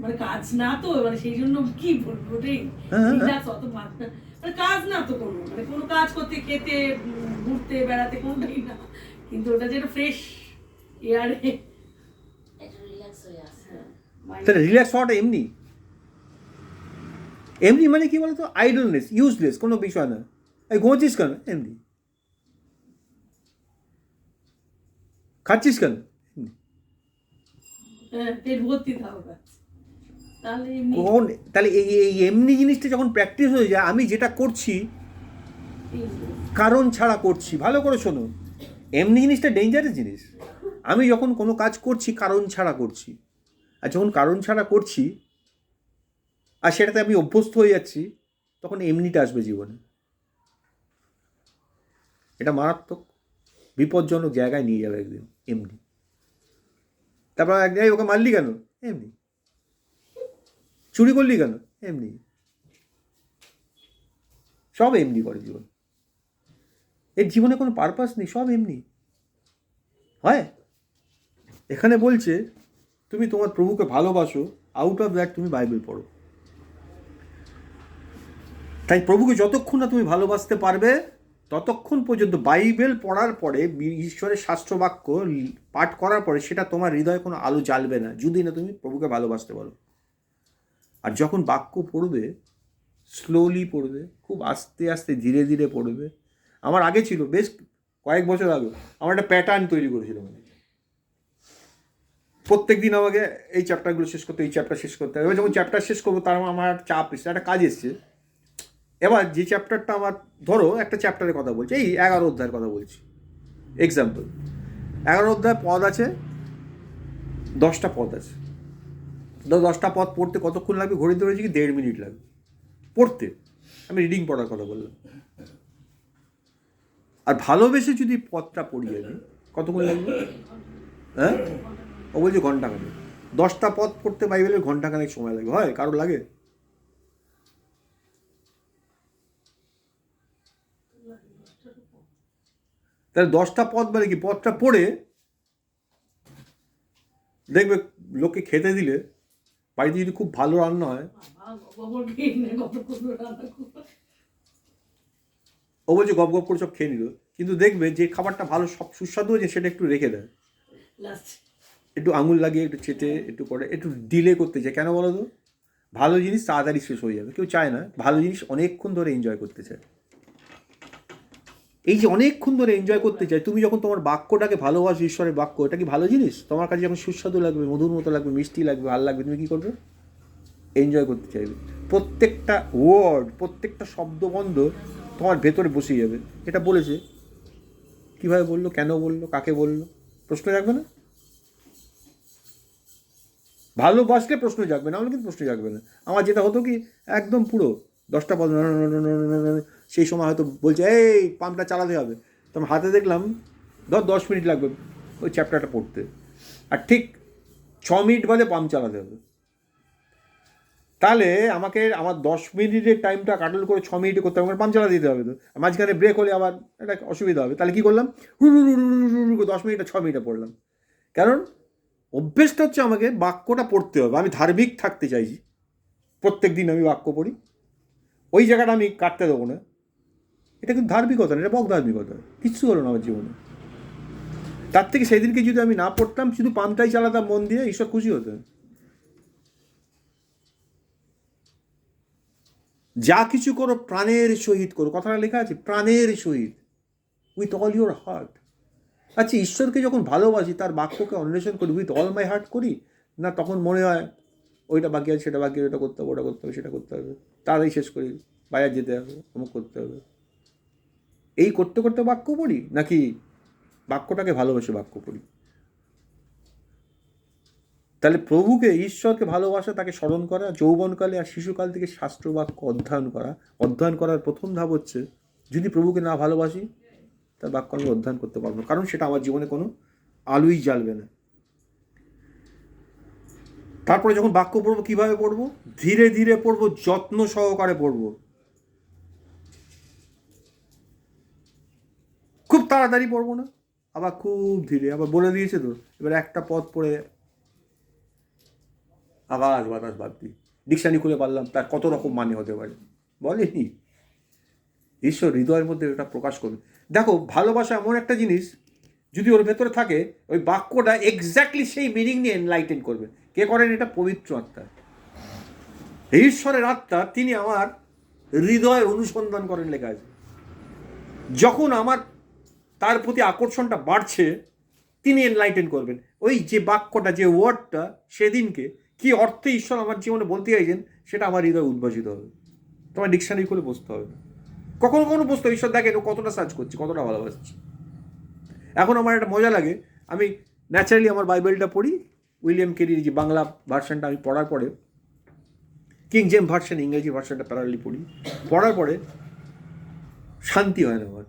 মানে কাজ না তো, মানে সেই জন্য কি বলবো ওটাই, হ্যাঁ, হ্যাঁ। রিল্যাক্স অত ভাবনা, মানে কাজ না তো কোনো, মানে কোনো কাজ করতে, খেতে, ঘুরতে বেড়াতে কোনোটাই না, কিন্তু ওটা যেটা ফ্রেশ এয়ারে একটু রিল্যাক্স হয়ে আসছে। তাহলে রিল্যাক্স হওয়াটা এমনি? এমনি মানে কি বলতো? আইডলনেস, ইউজলেস, কোনো বিষয় না। এই ঘুমোচ্ছিস কেন? এমনি। খাচ্ছিস কেন? এমনি। পেট ভর্তি থাকো কাজ, তাহলে এমনি কোন তাহলে এই এমনি জিনিসটা যখন প্র্যাকটিস হয়ে যায়, আমি যেটা করছি কারণ ছাড়া করছি। ভালো করে শোনো, এমনি জিনিসটা ডেঞ্জারাস জিনিস। আমি যখন কোনো কাজ করছি কারণ ছাড়া করছি, আর যখন কারণ ছাড়া করছি আর সেটাতে আমি অভ্যস্ত হয়ে যাচ্ছি, তখন এমনিটা আসবে জীবনে। এটা মারাত্মক বিপজ্জনক জায়গায় নিয়ে যাবে একদিন, এমনি। তারপর একদিন ওকে মারলি কেন? এমনি। চুরি করলি কেন? এমনি। সব এমনি করে জীবন। এর জীবনে কোনো পারপাস নেই, সব এমনি হয়। এখানে বলছে তুমি তোমার প্রভুকে ভালোবাসো, আউট অফ দ্যাট তুমি বাইবেল পড়ো। তাই প্রভুকে যতক্ষণ না তুমি ভালোবাসতে পারবে, ততক্ষণ পর্যন্ত বাইবেল পড়ার পরে, ঈশ্বরের শাস্ত্র বাক্য পাঠ করার পরে সেটা তোমার হৃদয়ে কোনো আলো জ্বালবে না, যদি না তুমি প্রভুকে ভালোবাসতে পারো। আর যখন বাক্য পড়বে, স্লোলি পড়বে, খুব আস্তে আস্তে ধীরে ধীরে পড়বে। আমার আগে ছিল, বেশ কয়েক বছর আগে আমার একটা প্যাটার্ন তৈরি করেছিল, মানে প্রত্যেক দিন আমাকে এই চ্যাপ্টারগুলো শেষ করতে, এই চ্যাপ্টার শেষ করতে হবে। এবার যখন চ্যাপ্টার শেষ করবো তার আমার একটা চাপ এসছে, একটা কাজ এসছে। এবার যে চ্যাপ্টারটা আমার, ধরো একটা চ্যাপ্টারের কথা বলছি, এই 11 অধ্যায়ের কথা বলছি, এক্সাম্পল। 11 অধ্যায় পদ আছে, 10টা পদ আছে। 10টা পদ পড়তে কতক্ষণ লাগবে? ঘড়ি ধরেছি কি 1.5 মিনিট লাগবে পড়তে। আমি রিডিং পড়ার কথা বললাম। আর ভালোবেসে যদি পদটা পড়ি আমি, কতক্ষণ লাগবে? হ্যাঁ, ও বলছে ঘন্টাখানেক। 10টা পদ পড়তে বাইবেলের ঘন্টাখানেক সময় লাগে, হয় কারো লাগে? তাহলে 10টা পদ মানে কি, পদটা পড়ে দেখবে লোককে খেতে দিলে, বাড়িতে যদি খুব ভালো রান্না হয়, গোবর খেয়ে নে, কতক্ষণ রান্না করবো। ও বলছে গপ গপ করে সব খেয়ে নিল, কিন্তু দেখবে যে খাবারটা ভালো, সব সুস্বাদু হয়েছে, সেটা একটু রেখে দেয়, লাস্ট একটু আঙুল লাগিয়ে একটু চেটে একটু করে একটু ডিলে করতে চায়। কেন বলো তো? ভালো জিনিস তাড়াতাড়ি শেষ হয়ে যাবে, কেউ চায় না ভালো জিনিস অনেকক্ষণ ধরে এনজয় করতে চায়। এই যে অনেকক্ষণ ধরে এনজয় করতে চায়, তুমি যখন তোমার বাক্যটাকে ভালোবাসো, ঈশ্বরের বাক্য, এটা কি ভালো জিনিস? তোমার কাছে যখন সুস্বাদু লাগবে, মধুর মতো লাগবে, মিষ্টি লাগবে, ভালো লাগবে, তুমি কী করবে? এনজয় করতে চাইবে। প্রত্যেকটা ওয়ার্ড, প্রত্যেকটা শব্দবন্ধ তোমার ভেতরে বসে যাবে। এটা বলেছে, কীভাবে বললো, কেন বললো, কাকে বললো, প্রশ্ন রাখবে না? ভালোবাসলে প্রশ্ন জাগবে, না হলে কিন্তু প্রশ্ন জাগবে না। আমার যেটা হতো কি, একদম পুরো 10টা পদ, সেই সময় হয়তো বলছে এই পাম্পটা চালাতে হবে, তো আমি হাতে দেখলাম 10 মিনিট লাগবে ওই চ্যাপ্টারটা পড়তে, আর ঠিক 6 মিনিট বাদে পাম্প চালাতে হবে। তাহলে আমাকে আমার 10 মিনিটের টাইমটা কাটল করে 6 মিনিটে করতে হবে, আমার পাম্প চালাতে দিতে হবে। তো মাঝখানে ব্রেক হলে আবার একটা অসুবিধা হবে। তাহলে কী করলাম, 10 মিনিটে 6 মিনিটে পড়লাম। কারণ অভ্যেসটা হচ্ছে আমাকে বাক্যটা পড়তে হবে। আমি ধার্মিক থাকতে চাইছি, প্রত্যেক দিন আমি বাক্য পড়ি, ওই জায়গাটা আমি কাটতে দেবো না। এটা কিন্তু ধার্মিকতা না, এটা বকধার্মিকতা। কিচ্ছু হলো না আমার জীবনে। তার থেকে সেদিনকে যদি আমি না পড়তাম, শুধু পাম্পটাই চালাতাম মন দিয়ে, ঈশ্বর খুশি হতেন। যা কিছু করো প্রাণের সহিত করো, কথাটা লেখা আছে, প্রাণের সহিত, উইথ অল ইউর হার্ট। আচ্ছা, ঈশ্বরকে যখন ভালোবাসি, তার বাক্যকে অন্বেষণ করি, উইথ অল মাই হার্ট করি না, তখন মনে হয় ওইটা বাকি আছে, সেটা বাকি, ওটা করতে হবে, ওটা করতে হবে, সেটা করতে হবে, তাড়াতাড়ি শেষ করি, বাজার যেতে হবে, অমুক করতে হবে, এই করতে করতে বাক্য পড়ি, নাকি বাক্যটাকে ভালোবেসে বাক্য পড়ি? তাহলে প্রভুকে, ঈশ্বরকে ভালোবাসা, তাকে স্মরণ করা, যৌবনকালে আর শিশুকাল থেকে শাস্ত্র বাক্য অধ্যয়ন করার প্রথম ধাপ হচ্ছে, যদি প্রভুকে না ভালোবাসি, তার বাক্য আমি অধ্যয়ন করতে পারবো না, কারণ সেটা আমার জীবনে কোনো আলোই জ্বালবে না। তারপরে যখন বাক্য পড়বো, কীভাবে পড়বো? ধীরে ধীরে পড়বো, যত্ন সহকারে পড়বো, খুব তাড়াতাড়ি পড়বো না, আবার খুব ধীরে। আবার বলে দিয়েছে তো, এবার একটা পদ পড়ে আকাশ বাতাস বাদ দিই, ডিকশনারি খুলে পারলাম তার কত রকম মানে হতে পারে, বলেনি? ঈশ্বর হৃদয়ের মধ্যে এটা প্রকাশ করবে। দেখো, ভালোবাসা এমন একটা জিনিস, যদি ওর ভেতরে থাকে, ওই বাক্যটা এক্স্যাক্টলি সেই মিনিং নিয়ে এনলাইটেন করবে। কে করেন এটা? পবিত্র আত্মা। ঈশ্বরের আত্মা, তিনি আমার হৃদয় অনুসন্ধান করেন, লেখা আছে। যখন আমার তার প্রতি আকর্ষণটা বাড়ছে, তিনি এনলাইটেন করবেন। ওই যে বাক্যটা, যে ওয়ার্ডটা সেদিনকে কি অর্থে ঈশ্বর আমার জীবনে বলতে চাইছেন, সেটা আমার হৃদয় উদ্ভাসিত হবে। তোমার ডিকশনারি খুলে বসতে হবে না, কখনো কখনো বসতে হবে, ঈশ্বর দেখেন ও কতটা সার্চ করছি, কতটা ভালোবাসছি। এখন আমার একটা মজা লাগে, আমি ন্যাচারালি আমার বাইবেলটা পড়ি, উইলিয়াম কেরির যে বাংলা ভার্সনটা আমি পড়ার পরে, কিং জেমস ভার্সন ইংরেজি ভার্সনটা প্যারালি পড়ি, পড়ার পরে শান্তি হয় না আমার।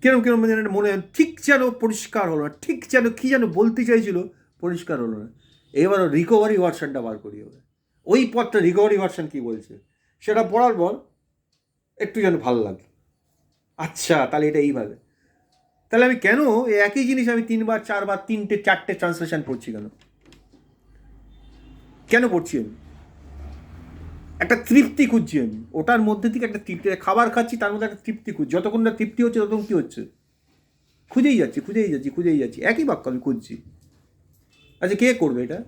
কেরম কেরম মনে হয় ঠিক যেন পরিষ্কার হলো না, ঠিক যেন কী যেন বলতে চাইছিল, পরিষ্কার হলো না। এবারও রিকভারি ভার্সনটা বার করি হবে, ওই পথটা রিকভারি ভার্সন কী বলছে সেটা পড়ার পর একটু যেন ভালো লাগে। আচ্ছা, তাহলে এটা এইভাবে, তাহলে আমি কেন এই একই জিনিস আমি 3বার 4বার 3টে 4টে ট্রান্সলেশন পড়ছি? কেন পড়ছি? আমি একটা তৃপ্তি খুঁজছি, আমি ওটার মধ্যে থেকে একটা তৃপ্তি, খাবার খাচ্ছি তার মধ্যে একটা তৃপ্তি খুঁজছি, যতক্ষণ না তৃপ্তি হচ্ছে ততক্ষণ কী হচ্ছে, খুঁজেই যাচ্ছি, একই বাক্য আমি খুঁজছি। আচ্ছা, কে করবে এটা?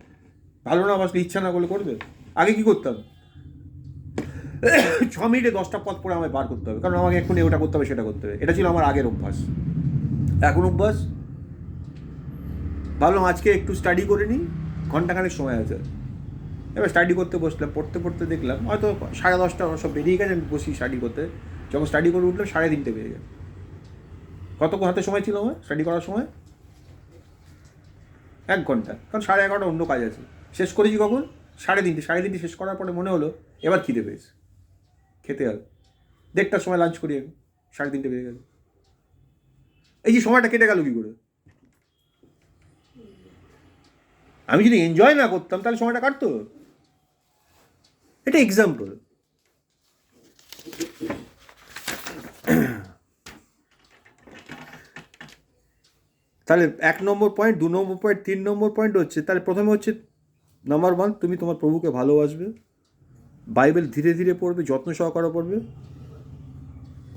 ভালো না বাসলে, ইচ্ছা না করলে করবে? আগে কি করতাম, 6 মিনিটে 10টা পদ পড়ে আমায় বার করতে হবে, কারণ আমাকে এক্ষুনি ওটা করতে হবে, সেটা করতে হবে। এটা ছিল আমার আগের অভ্যাস। এখন অভ্যাস, ভাবলাম আজকে একটু স্টাডি করে নিই, ঘন্টাখানেক সময় আছে। এবার স্টাডি করতে বসলাম, পড়তে পড়তে দেখলাম হয়তো 10:30 সব বেরিয়ে গেছে, আমি বসি স্টাডি করতে। যখন স্টাডি করে উঠলাম 3:30 বেরিয়ে গেছে। কতক্ষণ হাতে সময় ছিল আমার স্টাডি করার সময়? 1 ঘন্টা, কারণ 11:30 অন্য কাজ আছে। শেষ করেছি কখন? 3:30 শেষ করার পরে মনে হলো এবার খিদে পেয়েছে, খেতে হবে। 1:30টার সময় লাঞ্চ করি, আমি 3:30 বেরিয়ে গেল। এই যে সময়টা কেটে গেল কী করে? আমি যদি এনজয় না করতাম তাহলে সময়টা কাটতো। এটা এক্সাম্পল। তাহলে 1 নম্বর পয়েন্ট, 2 নম্বর পয়েন্ট, 3 নম্বর পয়েন্ট হচ্ছে, তাহলে প্রথমে হচ্ছে নাম্বার 1, তুমি তোমার প্রভুকে ভালোবাসবে, বাইবেল ধীরে ধীরে পড়বে, যত্ন সহকারে পড়বে।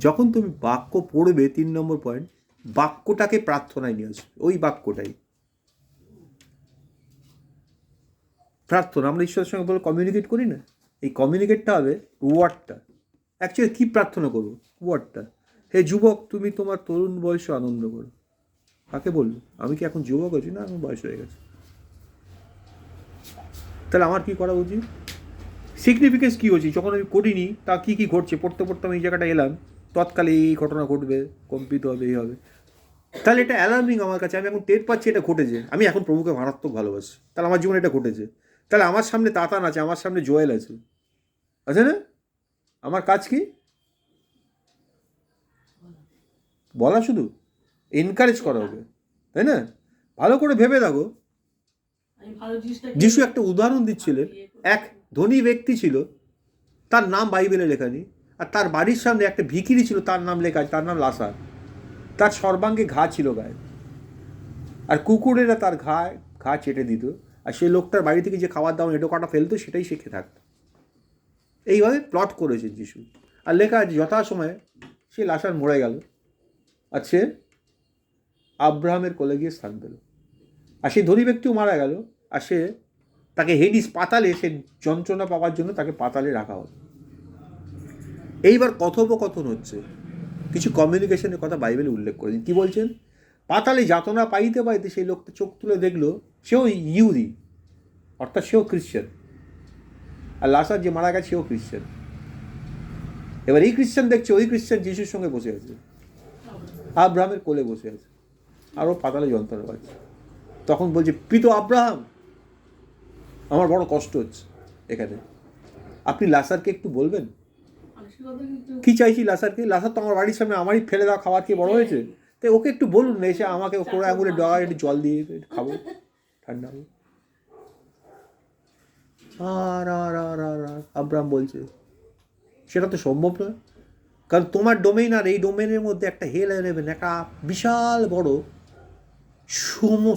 যখন তুমি বাক্য পড়বে, 3 নম্বর পয়েন্ট, বাক্যটাকে প্রার্থনায় নিয়ে আসবে। ওই বাক্যটাই প্রার্থনা। আমরা ঈশ্বরের সঙ্গে বলে কমিউনিকেট করি না, এই কমিউনিকেটটা হবে ওয়ার্ডটা। অ্যাকচুয়ালি কী প্রার্থনা করবো? ওয়ার্ডটা। হে যুবক, তুমি তোমার তরুণ বয়সে আনন্দ করো। কাকে বলবো? আমি কি এখন যুবক আছি? না, আমার বয়স হয়ে গেছে। তাহলে আমার কী করা উচিত? সিগনিফিকেন্স কী হচ্ছে যখন আমি করিনি, তা কী কী ঘটছে? পড়তে পড়তে আমি এই জায়গাটা এলাম, তৎকালে এই ঘটনা ঘটবে, কম্পিত হবে, এই হবে। তাহলে এটা অ্যালার্মিং আমার কাছে, আমি এখন টের পাচ্ছি এটা ঘটেছে। আমি এখন প্রভুকে মারাত্মক ভালোবাসি, তাহলে আমার জীবনে এটা ঘটেছে। তাহলে আমার সামনে তাতান আছে, আমার সামনে জোয়েল আছে, আছে না? আমার কাজ কি? বলা, শুধু এনকারেজ করা ওকে, তাই না? ভালো করে ভেবে দেখো, আমি ভালো জিনিসটা যিশু একটা উদাহরণ দিচ্ছিলেন। এক ধনী ব্যক্তি ছিল, তার নাম বাইবেলে লেখা নেই, আর তার বাড়ির সামনে একটা ভিখিরি ছিল, তার নাম লেখা আছে, তার নাম লাসার। তার সর্বাঙ্গে ঘা ছিল গায়ে, আর কুকুরেরা তার ঘা চেটে দিত, আর সেই লোকটার বাড়ি থেকে যে খাবার দাবার এঁটো কাটা ফেলতো সেটাই সে খেয়ে থাকতো। এইভাবে প্লট করেছে যিশু। আর লেখা আছে যথাসময়ে সে লাসার মরে গেল, আর সে আব্রাহামের কোলে গিয়ে স্থান পেল। আর সেই ধনী ব্যক্তিও মারা গেল, আর সে তাকে হেডিস, পাতালে, সে যন্ত্রণা পাওয়ার জন্য তাকে পাতালে রাখা হলো। এইবার কথোপকথন হচ্ছে, কিছু কমিউনিকেশনের কথা বাইবেলে উল্লেখ করেছেন। কি বলছেন? পাতালে যাতনা পাইতে পাইতে সেই লোকটা চোখ তুলে দেখলো সেও ইহুদি, অর্থাৎ সেও খ্রিশ্চান, আর লাসার যে মারা গেছে সেও খ্রিশ্চান। এবার এই খ্রিশ্চান দেখছে ওই খ্রিশ্চান যিশুর সঙ্গে বসে আছে, আব্রাহামের কোলে বসে আছে, আর ও পাতালে যন্ত্রণা পাচ্ছে। তখন বলছে, পিতো আব্রাহাম, আমার বড় কষ্ট হচ্ছে এখানে, আপনি লাসারকে একটু বলবেন। মানসিকতা কিন্তু কি চাইছি লাসারকে? লাসার তো আমার বাড়ির সামনে আমারই ফেলে দেওয়া খাবার খেয়ে বড় হয়েছে, তাই ওকে একটু বলুন না, এসে আমাকে কোড়া আঙুলে ডগা একটু জল দিয়ে একটু খাবো, ঠান্ডা হবে। আর আর আর আর আর আব্রাহাম বলছে, সেটা তো সম্ভব নয়, কারণ তোমার ডোমেইন আর এই ডোমেইনের মধ্যে একটা হেল নেবেন, একটা বিশাল বড়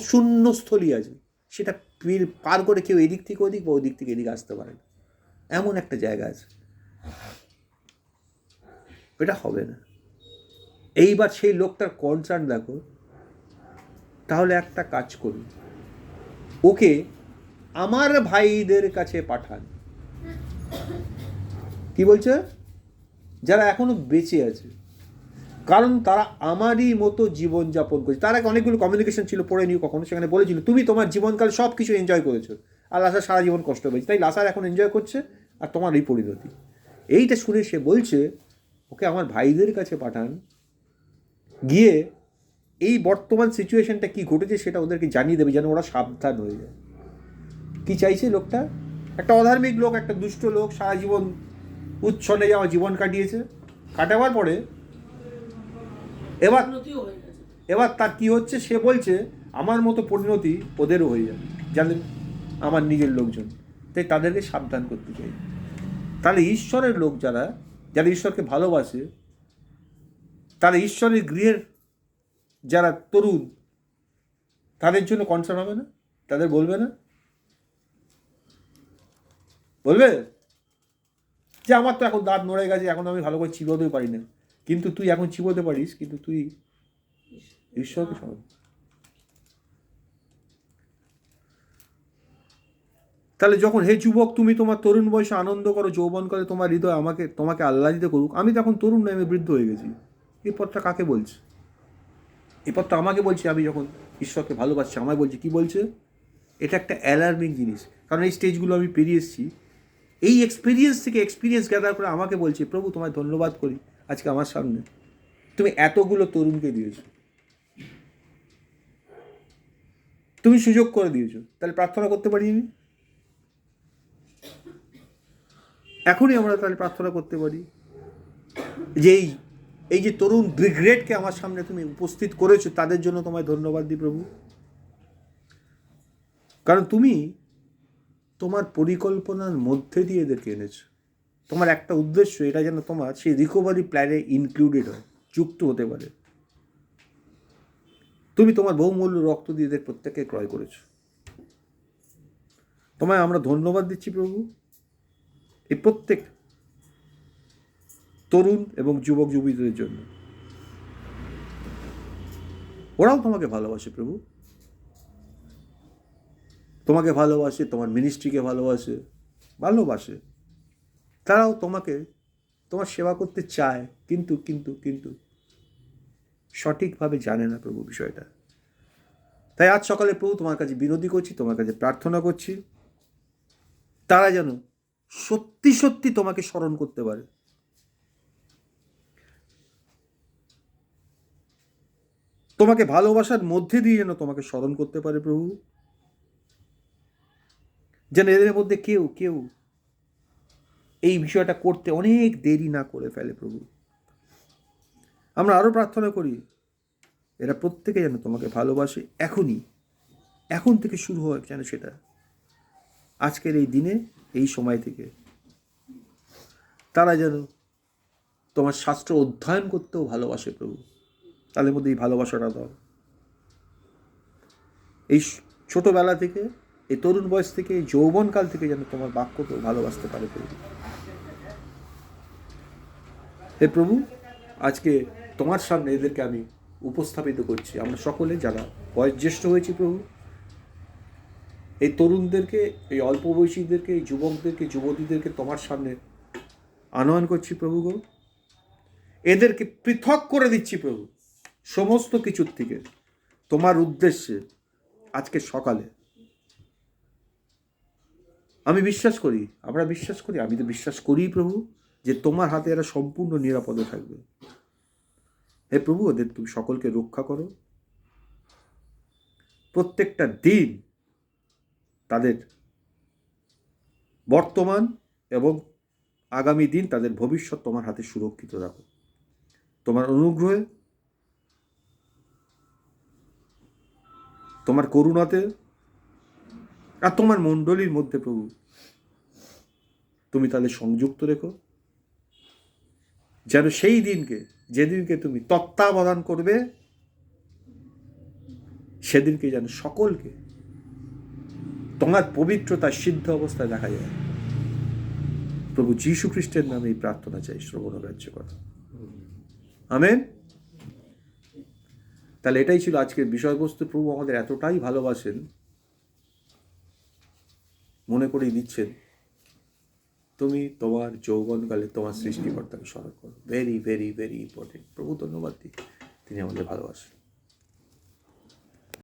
শূন্যস্থলী আছে, সেটা পার করে কেউ এদিক থেকে ওদিক বা ওদিক থেকে এদিকে আসতে পারে না, এমন একটা জায়গা আছে, এটা হবে না। এইবার সেই লোকটার কনসার্ন দেখো, তাহলে একটা কাজ করুন, ওকে আমার ভাইদের কাছে পাঠান। কি বলছে? যারা এখনো বেঁচে আছে, কারণ তারা আমারই মতো জীবনযাপন করছে। তার আগে অনেকগুলো কমিউনিকেশন ছিল, পড়ে নিও কখনো, সেখানে বলেছিল তুমি তোমার জীবনকাল সব কিছু এনজয় করেছো, আর লাসার সারা জীবন কষ্ট পেয়েছে, তাই লাসার এখন এনজয় করছে, আর তোমার এই পরিণতি। এইটা শুনে সে বলছে, ওকে আমার ভাইদের কাছে পাঠান, গিয়ে এই বর্তমান সিচুয়েশনটা কি ঘটেছে সেটা ওদেরকে জানিয়ে দেবে, যেন ওরা সাবধান হয়ে যায়। কি চাইছে লোকটা? একটা অধার্মিক লোক, একটা দুষ্ট লোক, সারা জীবন উচ্ছন্নে যাওয়া জীবন কাটিয়েছে, কাটাবার পরে এবার উন্নতিও হয়ে গেছে। এবার তার কি হচ্ছে, সে বলছে আমার মতো পরিণতি ওদেরও হয়ে যাবে, জানেন, আমার নিজের লোকজন, তাই তাদেরকে সাবধান করতে চাই। তাহলে ঈশ্বরের লোক যারা যারা ঈশ্বরকে ভালোবাসে, তারা ঈশ্বরের গৃহের যারা তরুণ, তাদের জন্য কনসার্ন হবে না? তাদের বলবে না? বলবে যে আমার তো এখন দাঁত নড়ে গেছে, এখন আমি ভালো করে চিবোতেও পারি না, কিন্তু তুই এখন চিবোতে পারিস, কিন্তু তুই ঈশ্বরকে সমান। তাহলে যখন হে যুবক তুমি তোমার তরুণ বয়সে আনন্দ করো, যৌবনকালে তোমার হৃদয় তোমাকে আহ্লাদিত করুক। আমি তো এখন তরুণ নয়, আমি বৃদ্ধ হয়ে গেছি। এই পথটা কাকে বলছে? এই পথটা আমাকে বলছে, আমি যখন ঈশ্বরকে ভালোবাসছি আমায় বলছে। কি বলছে? এটা একটা অ্যালার্মিং জিনিস, কারণ এই স্টেজগুলো আমি পেরিয়ে এসেছি। এই এক্সপিরিয়েন্স থেকে এক্সপিরিয়েন্স গ্যাদার করে আমাকে বলছে, প্রভু তোমায় ধন্যবাদ করি, আজকে আমার সামনে তুমি এতগুলো তরুণকে দিয়েছো, তুমি সুযোগ করে দিয়েছো, তাহলে প্রার্থনা করতে পারি আমি? এখনই আমরা তাহলে প্রার্থনা করতে পারি যে এই যে তরুণ ব্রিগেডকে আমার সামনে তুমি উপস্থিত করেছো, তাদের জন্য তোমায় ধন্যবাদ দিই প্রভু, কারণ তুমি তোমার পরিকল্পনার মধ্যে দিয়ে এদেরকে এনেছো। তোমার একটা উদ্দেশ্য, এটা যেন তোমার সেই রিকভারি প্ল্যানে ইনক্লুডেড হয়, যুক্ত হতে পারে। তুমি তোমার বহুমূল্য রক্ত দিয়ে এদের প্রত্যেককে ক্রয় করেছো। তোমায় আমরা ধন্যবাদ দিচ্ছি প্রভু, এই প্রত্যেক তরুণ এবং যুবক যুবতীদের জন্য। ওরাও তোমাকে ভালোবাসে প্রভু, তোমাকে ভালোবাসে, তোমার মিনিস্ট্রিকে ভালোবাসে, তারাও তোমার সেবা করতে চায়, কিন্তু সঠিকভাবে জানে না প্রভু বিষয়টা। তাই আজ সকালে প্রভু তোমার কাছে বিনতি করছি, তোমার কাছে প্রার্থনা করছি, তারা যেন সত্যি সত্যি তোমাকে স্মরণ করতে পারে। তোমাকে ভালোবাসার মধ্যে দিয়ে যেন তোমাকে স্মরণ করতে পারে প্রভু, যেন এদের মধ্যে কেউ কেউ এই বিষয়টা করতে অনেক দেরি না করে ফেলে প্রভু। আমরা আরো প্রার্থনা করি এরা প্রত্যেকে যেন তোমাকে ভালোবাসে, এখন থেকে শুরু হয় যেন সেটা, আজকের এই দিনে এই সময় থেকে তারা যেন তোমার শাস্ত্র অধ্যয়ন করতেও ভালোবাসে প্রভু। তাদের মধ্যে এই ভালোবাসাটা দাও, এই ছোটবেলা থেকে, এই তরুণ বয়স থেকে, এই যৌবনকাল থেকে যেন তোমার বাক্যকেও ভালোবাসতে পারে প্রভু। হে প্রভু, আজকে তোমার সামনে এদেরকে আমি উপস্থাপিত করছি। আমরা সকলে যারা বয়োজ্যেষ্ঠ হয়েছি প্রভু, এই তরুণদেরকে, এই অল্প বয়সীদেরকে, এই যুবকদেরকে, যুবতীদেরকে তোমার সামনে আনয়ন করছি প্রভু গো। এদেরকে পৃথক করে দিচ্ছি প্রভু সমস্ত কিছুর থেকে, তোমার উদ্দেশ্যে। আজকে সকালে আমি বিশ্বাস করি, আমরা বিশ্বাস করি, আমি তো বিশ্বাস করি প্রভু, যে তোমার হাতে এরা সম্পূর্ণ নিরাপদে থাকবে। হে প্রভু, ওদের তুমি সকলকে রক্ষা করো। প্রত্যেকটা দিন তাদের বর্তমান এবং আগামী দিন, তাদের ভবিষ্যৎ তোমার হাতে সুরক্ষিত রাখো। তোমার অনুগ্রহে, তোমার করুণাতে আর তোমার মণ্ডলীর মধ্যে প্রভু তুমি তাদের সংযুক্ত রেখো, যেন সেই দিনকে, যেদিনকে তুমি তত্ত্বাবধান করবে, সেদিনকে যেন সকলকে তোমার পবিত্রতা সিদ্ধ অবস্থায় দেখা যায়। প্রভু যীশু খ্রিস্টের নামে এই প্রার্থনা চাই, শ্রবণ গ্রাহ্য করো। আমেন। তাহলে এটাই ছিল আজকের বিষয়বস্তু। প্রভু আমাদের এতটাই ভালোবাসেন, মনে করেই দিচ্ছেন তুমি তোমার যৌবনকালে তোমার সৃষ্টিকর্তাকে স্মরণ করো। Very very very important. প্রভু ধন্যবাদ দিই, তিনি আমাদের ভালোবাসেন।